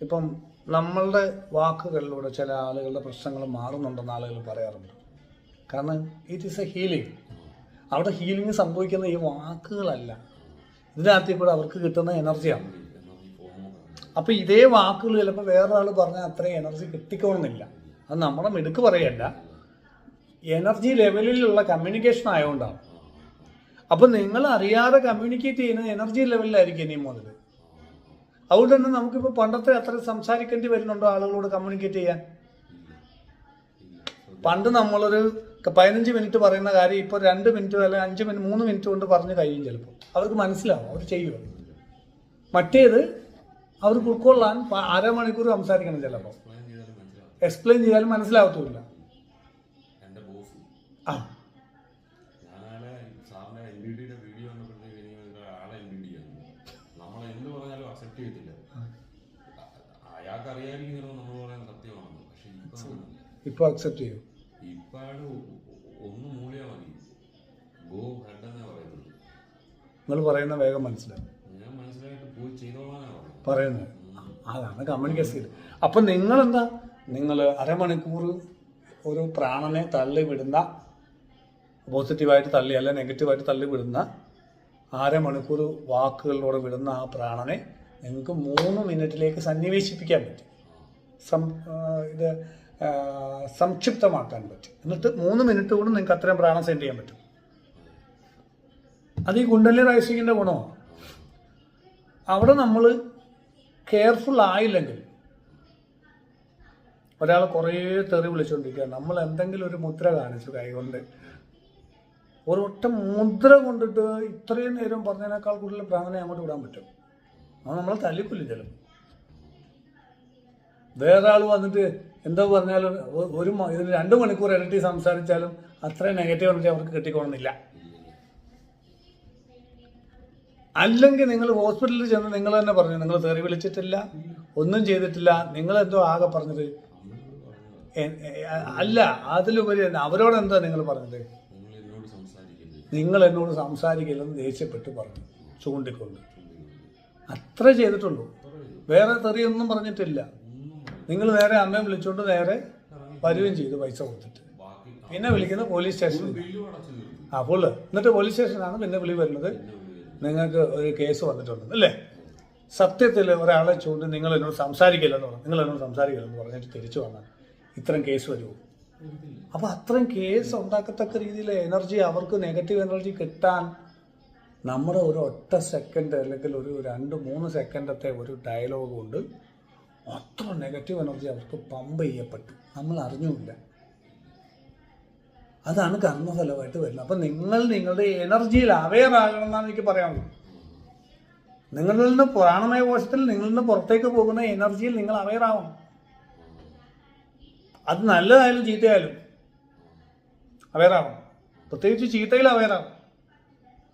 ഇപ്പം നമ്മളുടെ വാക്കുകളിലൂടെ ചില ആളുകളുടെ പ്രശ്നങ്ങൾ മാറുന്നുണ്ടെന്ന് ആളുകൾ പറയാറുണ്ട്. കാരണം ഇറ്റ് ഈസ് എ ഹീലിംഗ്. അവിടെ ഹീലിംഗ് സംഭവിക്കുന്ന ഈ വാക്കുകളല്ല, ഇതിനകത്ത് കൂടെ അവർക്ക് കിട്ടുന്ന എനർജിയാണ്. അപ്പം ഇതേ വാക്കുകൾ ചിലപ്പോൾ വേറൊരാൾ പറഞ്ഞാൽ അത്രയും എനർജി കിട്ടിക്കോളുന്നില്ല. അത് നമ്മുടെ മിടുക്ക് പറയല്ല, എനർജി ലെവലിലുള്ള കമ്മ്യൂണിക്കേഷൻ ആയതുകൊണ്ടാണ്. അപ്പം നിങ്ങൾ അറിയാതെ കമ്മ്യൂണിക്കേറ്റ് ചെയ്യുന്നത് എനർജി ലെവലിലായിരിക്കും ഇനി മുതൽ. അതുകൊണ്ട് തന്നെ നമുക്കിപ്പോൾ പണ്ടത്തെ അത്ര സംസാരിക്കേണ്ടി വരുന്നുണ്ടോ ആളുകളോട് കമ്മ്യൂണിക്കേറ്റ് ചെയ്യാൻ? പണ്ട് നമ്മളൊരു 15 മിനിറ്റ് പറയുന്ന കാര്യം ഇപ്പോൾ 2 മിനിറ്റ് അല്ലെങ്കിൽ 5 മിനിറ്റ് 3 മിനിറ്റ് കൊണ്ട് പറഞ്ഞ് കഴിയും. ചിലപ്പോൾ അവർക്ക് മനസ്സിലാവും, അവർ ചെയ്യുമോ. മറ്റേത് അവർ ഉൾക്കൊള്ളാൻ അരമണിക്കൂർ സംസാരിക്കണം, ചിലപ്പോൾ എക്സ്പ്ലെയിൻ ചെയ്താലും മനസ്സിലാവത്തുമില്ല. ആ ഇപ്പൊ അക്സെപ്റ്റ് ചെയ്യും. നിങ്ങൾ പറയുന്ന വേഗം മനസ്സിലാവും പറയുന്നത്. അതാണ് കമ്മ്യൂണിക്കേഷൻ. അപ്പം നിങ്ങളെന്താ, നിങ്ങൾ അരമണിക്കൂർ ഒരു പ്രാണനെ തള്ളിവിടുന്ന, പോസിറ്റീവായിട്ട് തള്ളി അല്ല നെഗറ്റീവായിട്ട് തള്ളിവിടുന്ന അരമണിക്കൂർ വാക്കുകളിലൂടെ വിടുന്ന ആ പ്രാണനെ നിങ്ങൾക്ക് 3 മിനിറ്റിലേക്ക് സന്നിവേശിപ്പിക്കാൻ പറ്റും, ഇത് സംക്ഷിപ്തമാക്കാൻ പറ്റും. എന്നിട്ട് 3 മിനിറ്റ് കൊണ്ട് നിങ്ങൾക്ക് അത്രയും പ്രാണം സെൻഡ് ചെയ്യാൻ പറ്റും. അത് ഈ കുണ്ടലിനി റൈസിങ്ങിൻ്റെ ഗുണമാണ്. അവിടെ നമ്മൾ കെയർഫുൾ ആയില്ലെങ്കിൽ ഒരാൾ കുറേ തെറി വിളിച്ചുകൊണ്ടിരിക്കുക, നമ്മൾ എന്തെങ്കിലും ഒരു മുദ്ര കാണിച്ചു കൈകൊണ്ട്, ഒരൊറ്റ മുദ്ര കൊണ്ടിട്ട് ഇത്രയും നേരം പറഞ്ഞതിനേക്കാൾ കൂടുതൽ പ്രാണനെ അങ്ങോട്ട് വിടാൻ പറ്റും. അത് നമ്മളെ തല്ലിക്കൊല്ലും. ചിലപ്പോൾ വേറെ ആൾ വന്നിട്ട് എന്തോ പറഞ്ഞാലും ഇതിന് 2 മണിക്കൂർ ഇരട്ടി സംസാരിച്ചാലും അത്രയും നെഗറ്റീവ് എനർജി അവർക്ക് കിട്ടിക്കൊള്ളുന്നില്ല. അല്ലെങ്കിൽ നിങ്ങൾ ഹോസ്പിറ്റലിൽ ചെന്ന് നിങ്ങൾ തന്നെ പറഞ്ഞു, നിങ്ങൾ തെറി വിളിച്ചിട്ടില്ല, ഒന്നും ചെയ്തിട്ടില്ല, നിങ്ങളെന്തോ ആകെ പറഞ്ഞത് അല്ല, അതിലുപരി അവരോടെന്താ നിങ്ങൾ പറഞ്ഞത്, നിങ്ങൾ എന്നോട് സംസാരിക്കില്ലെന്ന് ദേഷ്യപ്പെട്ട് പറഞ്ഞു, ചൂണ്ടിക്കൊണ്ട്. അത്ര ചെയ്തിട്ടുള്ളൂ, വേറെ തെറിയൊന്നും പറഞ്ഞിട്ടില്ല. നിങ്ങൾ നേരെ അമ്മയെ വിളിച്ചുകൊണ്ട് നേരെ വരികയും ചെയ്തു, പൈസ കൊടുത്തിട്ട്. പിന്നെ വിളിക്കുന്ന പോലീസ് സ്റ്റേഷനിൽ. അപ്പോൾ എന്നിട്ട് പോലീസ് സ്റ്റേഷനാണ് പിന്നെ വിളി വരുന്നത്, നിങ്ങൾക്ക് ഒരു കേസ് വന്നിട്ടുണ്ട് അല്ലേ. സത്യത്തിൽ ഒരാളെ ചൂണ്ടി നിങ്ങൾ എന്നോട് സംസാരിക്കില്ലെന്ന് പറഞ്ഞു, നിങ്ങൾ എന്നോട് സംസാരിക്കില്ലെന്ന് പറഞ്ഞിട്ട് തിരിച്ചു വന്നാൽ ഇത്രയും കേസ് വരുമോ? അപ്പോൾ അത്രയും കേസ് ഉണ്ടാക്കത്തക്ക രീതിയിൽ എനർജി, അവർക്ക് നെഗറ്റീവ് എനർജി കിട്ടാൻ നമ്മുടെ ഒരു ഒറ്റ സെക്കൻഡ് അല്ലെങ്കിൽ ഒരു 2-3 സെക്കൻഡത്തെ ഒരു ഡയലോഗ് കൊണ്ട് അത്ര നെഗറ്റീവ് എനർജി അവർക്ക് പമ്പ് ചെയ്യപ്പെട്ടു, നമ്മൾ അറിഞ്ഞുമില്ല. അതാണ് കർമ്മഫലമായിട്ട് വരുന്നത്. അപ്പം നിങ്ങൾ നിങ്ങളുടെ എനർജിയിൽ അവെയർ ആകണം എന്നാണ് എനിക്ക് പറയാനുള്ളത്. നിങ്ങളിൽ നിന്ന് പ്രാണമയ കോശത്തിൽ നിങ്ങളിൽ നിന്ന് പുറത്തേക്ക് പോകുന്ന എനർജിയിൽ നിങ്ങൾ അവെയർ ആവണം. അത് നല്ലതായാലും ചീത്തയായാലും അവെയർ ആവണം. പ്രത്യേകിച്ച് ചീത്തയിൽ അവെയർ ആവും.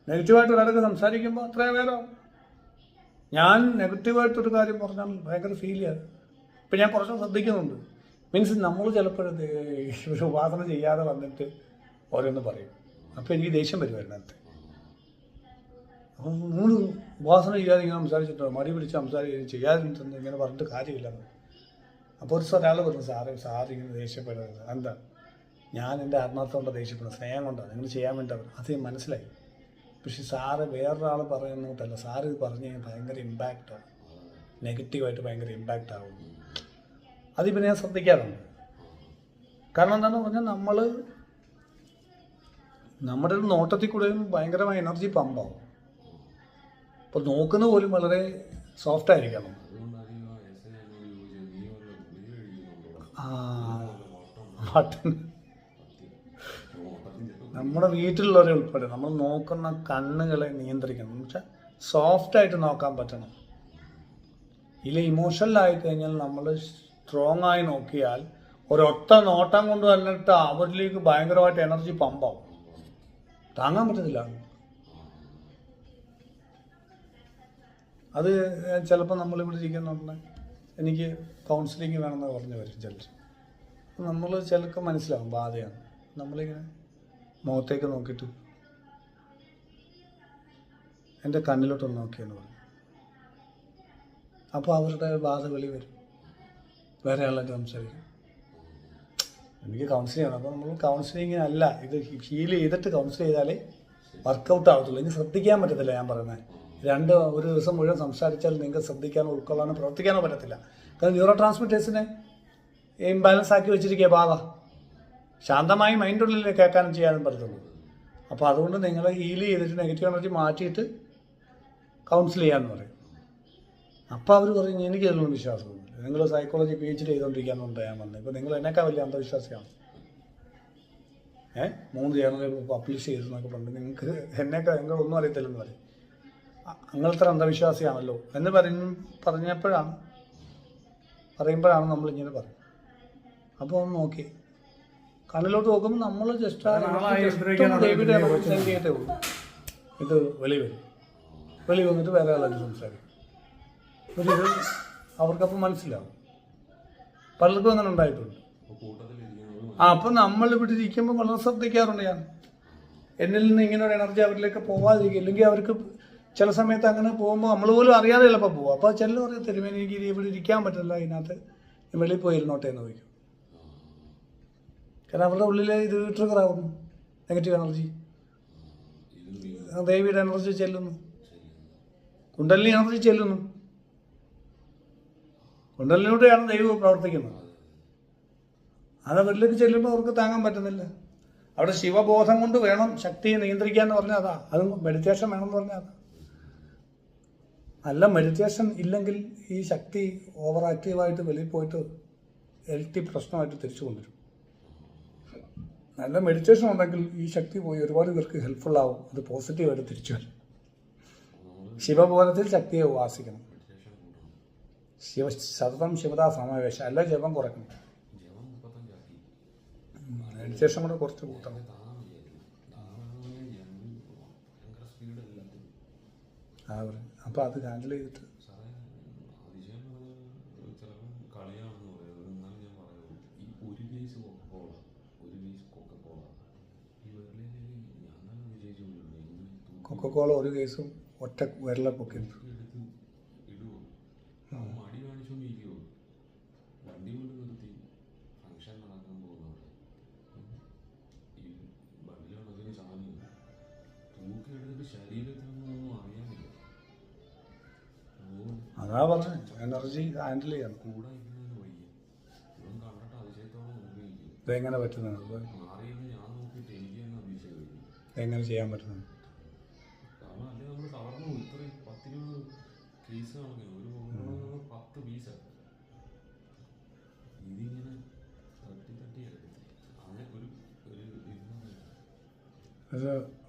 നെഗറ്റീവായിട്ട് ഒരാൾക്ക് സംസാരിക്കുമ്പോൾ അത്ര അവെയർ ആവും. ഞാൻ നെഗറ്റീവായിട്ടൊരു കാര്യം പറഞ്ഞാൽ ഭയങ്കര ഫീൽ ചെയ്യാം. ഇപ്പം ഞാൻ കുറച്ച് ശ്രദ്ധിക്കുന്നുണ്ട്. മീൻസ് നമ്മൾ ചിലപ്പോൾ ഒരു ഉപാസന ചെയ്യാതെ വന്നിട്ട് ഓരോന്ന് പറയും. അപ്പോൾ എനിക്ക് ദേഷ്യം വരുമായിരുന്നു അതിനകത്ത്. അപ്പം നിങ്ങൾ ഉപാസന ചെയ്യാതെ ഇങ്ങനെ സംസാരിച്ചിട്ടോ മടി പിടിച്ച് ചെയ്യാതെ ഇങ്ങനെ പറഞ്ഞിട്ട് കാര്യമില്ലെന്ന്. അപ്പോൾ ഒരു ഒരാൾ പറഞ്ഞു, സാറ് ഇങ്ങനെ ദേഷ്യപ്പെടുന്നത് എന്താ? ഞാൻ എൻ്റെ ആത്മാർത്ഥം കൊണ്ട് ദേഷ്യപ്പെടുന്നത് സ്നേഹം കൊണ്ടാണ്, നിങ്ങൾ ചെയ്യാൻ വേണ്ടി അത് മനസ്സിലായി. പക്ഷെ സാറ് വേറൊരാൾ പറയുന്നതല്ല, സാറ് ഇത് പറഞ്ഞു കഴിഞ്ഞാൽ ഭയങ്കര ഇമ്പാക്റ്റാണ്, നെഗറ്റീവായിട്ട് ഭയങ്കര ഇമ്പാക്റ്റ് ആവും. അതിപ്പോൾ ഞാൻ ശ്രദ്ധിക്കാറുണ്ട്. കാരണം എന്താണെന്ന് പറഞ്ഞാൽ നമ്മുടെ ഒരു നോട്ടത്തിൽ കൂടെയും ഭയങ്കരമായ എനർജി പമ്പാവും. അപ്പോൾ നോക്കുന്ന പോലും വളരെ സോഫ്റ്റ് ആയിരിക്കണം. നമ്മുടെ വീട്ടിലുള്ളവരെ ഉൾപ്പെടെ നമ്മൾ നോക്കുന്ന കണ്ണുകളെ നിയന്ത്രിക്കണം. എന്ന് വെച്ചാൽ സോഫ്റ്റായിട്ട് നോക്കാൻ പറ്റണം. ഇല്ല ഇമോഷണലായി കഴിഞ്ഞാൽ നമ്മൾ സ്ട്രോങ് ആയി നോക്കിയാൽ ഒരൊറ്റ നോട്ടം കൊണ്ട് തന്നിട്ട് അവരിലേക്ക് ഭയങ്കരമായിട്ട് എനർജി പമ്പാവും, താങ്ങാൻ പറ്റത്തില്ല. അത് ചിലപ്പോൾ നമ്മളിവിടെ ഇരിക്കുന്നുണ്ട്, എനിക്ക് കൗൺസിലിംഗ് വേണമെന്ന് പറഞ്ഞു വരും ചിലർ. നമ്മൾ ചിലർക്ക് മനസ്സിലാവും ബാധയാണ്. നമ്മളിങ്ങനെ മുഖത്തേക്ക് നോക്കിയിട്ട് എൻ്റെ കണ്ണിലോട്ടൊന്ന് നോക്കിയെന്ന് പറഞ്ഞു. അപ്പോൾ അവരുടെ ബാധ വെളി വരും, വേറെ ആളായിട്ട് സംസാരിക്കും. എനിക്ക് കൗൺസിൽ ചെയ്യണം. അപ്പോൾ നമ്മൾ കൗൺസിലിങ്ങിനല്ല, ഇത് ഹീൽ ചെയ്തിട്ട് കൗൺസിൽ ചെയ്താലേ വർക്കൗട്ട് ആവത്തുള്ളൂ. എനിക്ക് ശ്രദ്ധിക്കാൻ പറ്റത്തില്ല. ഞാൻ പറയുന്നത് ഒരു ദിവസം മുഴുവൻ സംസാരിച്ചാൽ നിങ്ങൾക്ക് ശ്രദ്ധിക്കാനോ ഉൾക്കൊള്ളാനോ പ്രവർത്തിക്കാനോ പറ്റത്തില്ല. കാരണം ന്യൂറോ ട്രാൻസ്മിറ്റേഴ്സിനെ ഇംബാലൻസ് ആക്കി വെച്ചിരിക്കുക ബാധ. ശാന്തമായി മൈൻഡുള്ളിൽ കേൾക്കാനും ചെയ്യാനും പറ്റത്തുള്ളൂ. അപ്പോൾ അതുകൊണ്ട് നിങ്ങൾ ഹീൽ ചെയ്തിട്ട് നെഗറ്റീവ് എനർജി മാറ്റിയിട്ട് കൗൺസിൽ ചെയ്യാമെന്ന് പറയും. അപ്പോൾ അവർ പറയും എനിക്കതിലൊന്നും വിശ്വാസമൊന്നുമില്ല, നിങ്ങൾ സൈക്കോളജി PhD ചെയ്തുകൊണ്ടിരിക്കാമെന്നുണ്ട് ഞാൻ വന്നത്. ഇപ്പോൾ നിങ്ങൾ എന്നെക്കാൾ വലിയ അന്ധവിശ്വാസിയാണ്. 3 ജേർണലുകൾ പബ്ലിഷ് ചെയ്തെന്നൊക്കെ പറഞ്ഞു, നിങ്ങൾക്ക് എന്നെക്കാൾ നിങ്ങളൊന്നും അറിയത്തില്ലെന്ന് പറയും. അങ്ങനത്തെ അന്ധവിശ്വാസിയാണല്ലോ എന്ന് പറയുമ്പോഴാണ് നമ്മളിങ്ങനെ പറയും. അപ്പോൾ ഒന്ന് നോക്കി കണ്ണിലോട്ട് നോക്കുമ്പോൾ നമ്മൾ ജസ്റ്റ് ചെയ്യത്തേ ഉള്ളൂ. ഇത് വെളി വന്നിട്ട് വേറെ ആളായിട്ട് സംസാരിക്കും. ഇത് അവർക്കപ്പം മനസ്സിലാവും. പലർക്കും അങ്ങനെ ഉണ്ടായിട്ടുണ്ട്. അപ്പം നമ്മളിവിടെ ഇരിക്കുമ്പോൾ വളരെ ശ്രദ്ധിക്കാറുണ്ട് ഞാൻ. എന്നിൽ നിന്ന് ഇങ്ങനെ ഒരു എനർജി അവരിലേക്ക് പോവാതിരിക്കും. ഇല്ലെങ്കിൽ അവർക്ക് ചില സമയത്ത് അങ്ങനെ പോകുമ്പോൾ നമ്മൾ പോലും അറിയാതെ ചിലപ്പോൾ പോകും. അപ്പോൾ ചിലർ പറയും തരുമേ എനിക്ക് ഇവിടെ ഇരിക്കാൻ പറ്റില്ല, ഇതിനകത്ത് വെളിയിൽ പോയിരുന്നോട്ടെ എന്ന് ചോദിക്കും. കാരണം അവരുടെ ഉള്ളിൽ ഇത് ട്രിഗറാവുന്നു, നെഗറ്റീവ് എനർജി, ദേവിയുടെ എനർജി ചെല്ലുന്നു, കുണ്ടലിനി എനർജി ചെല്ലുന്നു. കുണ്ടലിനിലൂടെയാണ് ദൈവം പ്രവർത്തിക്കുന്നത്. അത് അവരിലേക്ക് ചെല്ലുമ്പോൾ അവർക്ക് താങ്ങാൻ പറ്റുന്നില്ല. അവിടെ ശിവബോധം കൊണ്ട് വേണം ശക്തിയെ നിയന്ത്രിക്കുക എന്ന് പറഞ്ഞാൽ അതാ. അത് മെഡിറ്റേഷൻ വേണമെന്ന് പറഞ്ഞാൽ അതാ. നല്ല മെഡിറ്റേഷൻ ഇല്ലെങ്കിൽ ഈ ശക്തി ഓവർ ആക്റ്റീവായിട്ട് വെളിയിൽ പോയിട്ട് ഇരട്ടി പ്രശ്നമായിട്ട് തിരിച്ചു കൊണ്ടുവരും. നല്ല മെഡിറ്റേഷൻ ഉണ്ടെങ്കിൽ ഈ ശക്തി പോയി ഒരുപാട് പേർക്ക് ഹെൽപ്ഫുൾ ആവും. അത് പോസിറ്റീവായിട്ട് തിരിച്ചു വരും. ശിവബോധത്തിൽ ശക്തിയെ ഉപാസിക്കണം. സതതം ശിവതാ സമാവേശം, അല്ല ജപം കുറയ്ക്കണം. മെഡിറ്റേഷൻ കൂടെ കുറച്ച് കൂട്ടണം. അപ്പോൾ അത് ഹാൻഡിൽ ചെയ്തിട്ട് കൊക്കക്കോള ഒരു കേസും ഒറ്റ വിരല പൊക്കിണ്ട്. അതാ പറഞ്ഞ എനർജി ഹാൻഡിൽ ചെയ്യണം. ഇതെങ്ങനെ പറ്റുന്നത്? എങ്ങനെ ചെയ്യാൻ പറ്റുന്നത്?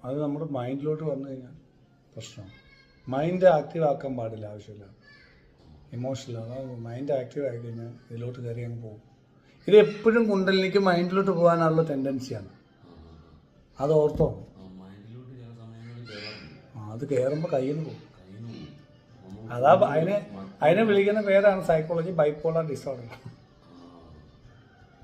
അത് നമ്മുടെ മൈൻഡിലോട്ട് വന്നു കഴിഞ്ഞാൽ പ്രശ്നമാണ്. മൈൻഡ് ആക്റ്റീവ് ആക്കാൻ പാടില്ല, ആവശ്യമില്ല. ഇമോഷണലാണ്. അതായത് മൈൻഡ് ആക്റ്റീവ് ആയി കഴിഞ്ഞാൽ ഇതിലോട്ട് കയറി അങ്ങ് പോകും. ഇത് എപ്പോഴും കുണ്ടലിനിക്ക് മൈൻഡിലോട്ട് പോകാനുള്ള ടെൻഡൻസിയാണ്. അത് ഓർത്തോ. അത് കയറുമ്പോൾ കയ്യിൽ നിന്ന് പോകും. അതാ അതിനെ വിളിക്കുന്ന പേരാണ് സൈക്കോളജി ബൈപ്പോളർ ഡിസോർഡർ.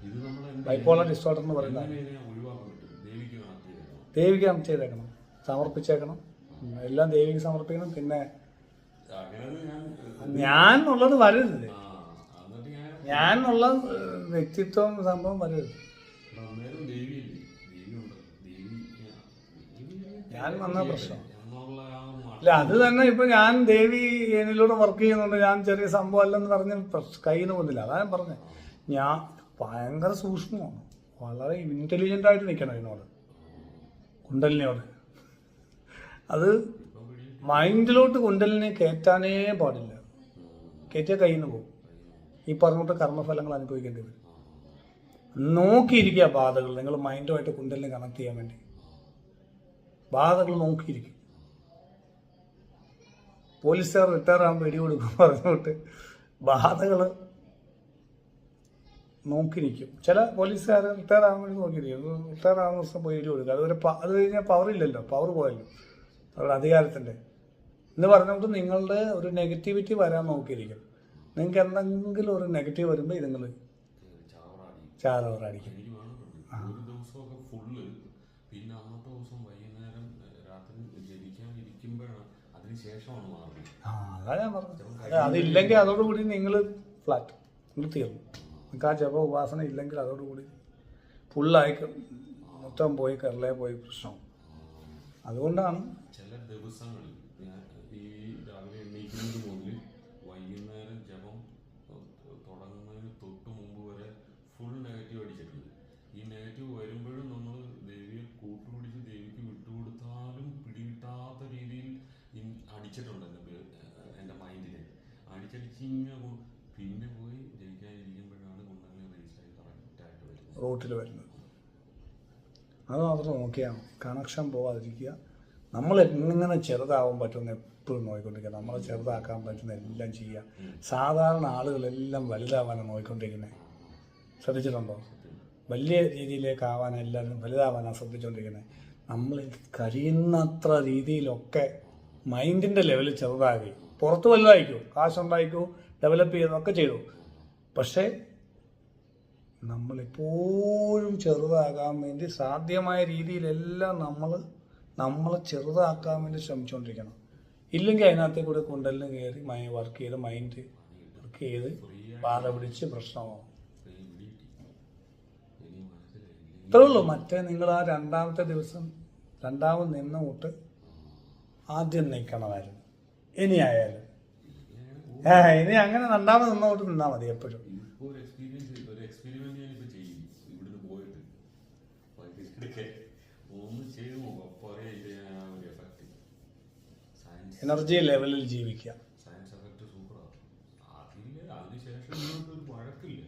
ഇത് നമ്മൾ ബൈപ്പോളർ ഡിസോർഡർ എന്ന് പറയുന്നത് ഒഴിവാക്കാൻ പറ്റും. ദേവിക്ക് കണക്ട് ചെയ്തേക്കണം. ദേവിക്ക് കണക്ട് ചെയ്തേക്കണം, സമർപ്പിച്ചേക്കണം, എല്ലാം ദേവിക്ക് സമർപ്പിക്കണം. പിന്നെ ഞാൻ ഉള്ളത് വരരുത്, ഞാൻ ഉള്ള വ്യക്തിത്വം സംഭവം വരരുത്. ഞാൻ വന്ന പ്രശ്നം ഇല്ല. അത് തന്നെ ഇപ്പൊ ഞാൻ ദേവി എന്നിലൂടെ വർക്ക് ചെയ്യുന്നുണ്ട്, ഞാൻ ചെറിയ സംഭവം അല്ലെന്ന് പറഞ്ഞ് കയ്യിൽ നിന്ന് പോകുന്നില്ല. അതാ ഞാൻ പറഞ്ഞത്. ഞാൻ ഭയങ്കര സൂക്ഷ്മമാണ്, വളരെ ഇന്റലിജന്റ് ആയിട്ട് നിൽക്കണം ഇതിനോട്, കുണ്ടലിനോട്. അത് മൈൻഡിലോട്ട് കുണ്ടലിനെ കയറ്റാനേ പാടില്ല. കയറ്റിയ കയ്യിൽ നിന്ന് പോകും. ഈ പറഞ്ഞിട്ട് കർമ്മഫലങ്ങൾ അനുഭവിക്കേണ്ടി വരും. നോക്കിയിരിക്കുക ബാധകൾ. നിങ്ങൾ മൈൻഡുമായിട്ട് കുണ്ടലിനെ കണക്ട് ചെയ്യാൻ വേണ്ടി ബാധകൾ നോക്കിയിരിക്കും. പോലീസുകാർ റിട്ടയർ ആകുമ്പോൾ ഇടി കൊടുക്കും പറഞ്ഞിട്ട് ബാധകൾ നോക്കിയിരിക്കും. ചില പോലീസുകാർ റിട്ടയർ ആകാൻ വേണ്ടി നോക്കിയിരിക്കും. റിട്ടയർ ആകുന്ന ദിവസം പോയി ഇടി കൊടുക്കുക. അത് കഴിഞ്ഞാൽ പവറില്ലല്ലോ, പവർ പോയല്ലോ അവരുടെ അധികാരത്തിൻ്റെ എന്ന് പറഞ്ഞിട്ട് നിങ്ങളുടെ ഒരു നെഗറ്റിവിറ്റി വരാൻ നോക്കിയിരിക്കും. നിങ്ങൾക്ക് എന്തെങ്കിലും ഒരു നെഗറ്റീവ് വരുമ്പോൾ നിങ്ങൾ ചാറവറടിക്കും. ഒരു ദിവസമൊക്കെ ഫുള്ള്, പിന്നെ അന്നത്തെ ദിവസം വൈകുന്നേരം രാത്രി ജനിക്കാനിരിക്കുമ്പോഴാണ് അതിനുശേഷമാണ് മാറുന്നത്. അതാ ഞാൻ പറഞ്ഞത്. അതില്ലെങ്കിൽ അതോടുകൂടി നിങ്ങൾ ഫ്ലാറ്റ്, നിങ്ങൾ തീർന്നു. നിങ്ങൾക്ക് ആ ജപ ഉപാസന ഇല്ലെങ്കിൽ അതോടുകൂടി ഫുള്ളായി മൊത്തം പോയി കരളെ പോയി പ്രശ്നം. അതുകൊണ്ടാണ് ചില ദിവസങ്ങളിൽ ഈ രാവിലെ എണീക്കുന്നത് മുതൽ വൈകുന്നേരം ജപം തുടങ്ങുന്നതിന് തൊട്ട് മുമ്പ് വരെ ഫുൾ നെഗറ്റീവ് അടിച്ചിട്ടുണ്ട്. ഈ നെഗറ്റീവ് വരുമ്പോഴും നമ്മൾ ദേവിയെ കൂട്ടുപിടിച്ച് ദേവിക്ക് വിട്ടുകൊടുത്താലും പിടികിട്ടാത്ത രീതിയിൽ അടിച്ചിട്ടുണ്ട് എൻ്റെ മൈൻഡിനെ. അടിച്ചടിച്ചിങ്ങനെ പിന്നെ പോയി ജയിക്കാനിരിക്കുമ്പോഴാണ് കുണ്ടലിനി റേസായി കറക്റ്റായിട്ട് വരുന്നത്, റൂട്ടിൽ വരുന്നത്. അത് മാത്രം നോക്കിയാൽ കണക്ഷൻ പോവാതിരിക്കുക. നമ്മൾ എങ്ങനെ ചെറുതാവാൻ പറ്റുമെന്ന് എപ്പോഴും നോക്കിക്കൊണ്ടിരിക്കുക. നമ്മളെ ചെറുതാക്കാൻ പറ്റുന്ന എല്ലാം ചെയ്യുക. സാധാരണ ആളുകളെല്ലാം വലുതാവാനാണ് നോക്കിക്കൊണ്ടിരിക്കുന്നത്. ശ്രദ്ധിച്ചിട്ടുണ്ടോ? വലിയ രീതിയിലേക്കാവാൻ എല്ലാവരും വലുതാവാനാണ് ശ്രദ്ധിച്ചുകൊണ്ടിരിക്കുന്നത്. നമ്മൾ കഴിയുന്നത്ര രീതിയിലൊക്കെ മൈൻഡിൻ്റെ ലെവലിൽ ചെറുതാക്കി പുറത്ത് വലുതായിക്കോ, കാശുണ്ടായിക്കോ, ഡെവലപ്പ് ചെയ്യുന്നതൊക്കെ ചെയ്തു. പക്ഷേ നമ്മളെപ്പോഴും ചെറുതാകാൻ വേണ്ടി സാധ്യമായ രീതിയിലെല്ലാം നമ്മളെ ചെറുതാക്കാൻ വേണ്ടി ശ്രമിച്ചുകൊണ്ടിരിക്കണം. ഇല്ലെങ്കിൽ അതിനകത്ത് കൂടെ കുണ്ടലിന് കയറി വർക്ക് ചെയ്ത് മൈൻഡ് വർക്ക് ചെയ്ത് ബാധ പിടിച്ച് പ്രശ്നമാവും. ഇത്രേ ഉള്ളൂ. മറ്റേ നിങ്ങൾ ആ രണ്ടാമത്തെ ദിവസം രണ്ടാമത് നിന്ന് തൊട്ട് ആദ്യം നിൽക്കണമായിരുന്നു. ഇനി ആയാലും ഇനി അങ്ങനെ രണ്ടാമത് നിന്നോട്ട് നിന്നാൽ മതി എപ്പോഴും. ഒരു എക്സ്പെരിമെന്റ് ഞാനിപ്പോൾ ചെയ്യും. ഇവിടുന്ന് പോയിട്ട് ഒന്ന് ചെയ്ത് നോക്കാം. അപ്പോൾ അറിയാം ഇതിൻ്റെ ആ ഒരു എഫക്റ്റ്. എനർജി ലെവലിൽ ജീവിക്കുക. സയൻസ് എഫക്റ്റ് സൂപ്പറാണ്. അതിനുശേഷം ഇങ്ങോട്ടൊരു വഴക്കില്ല.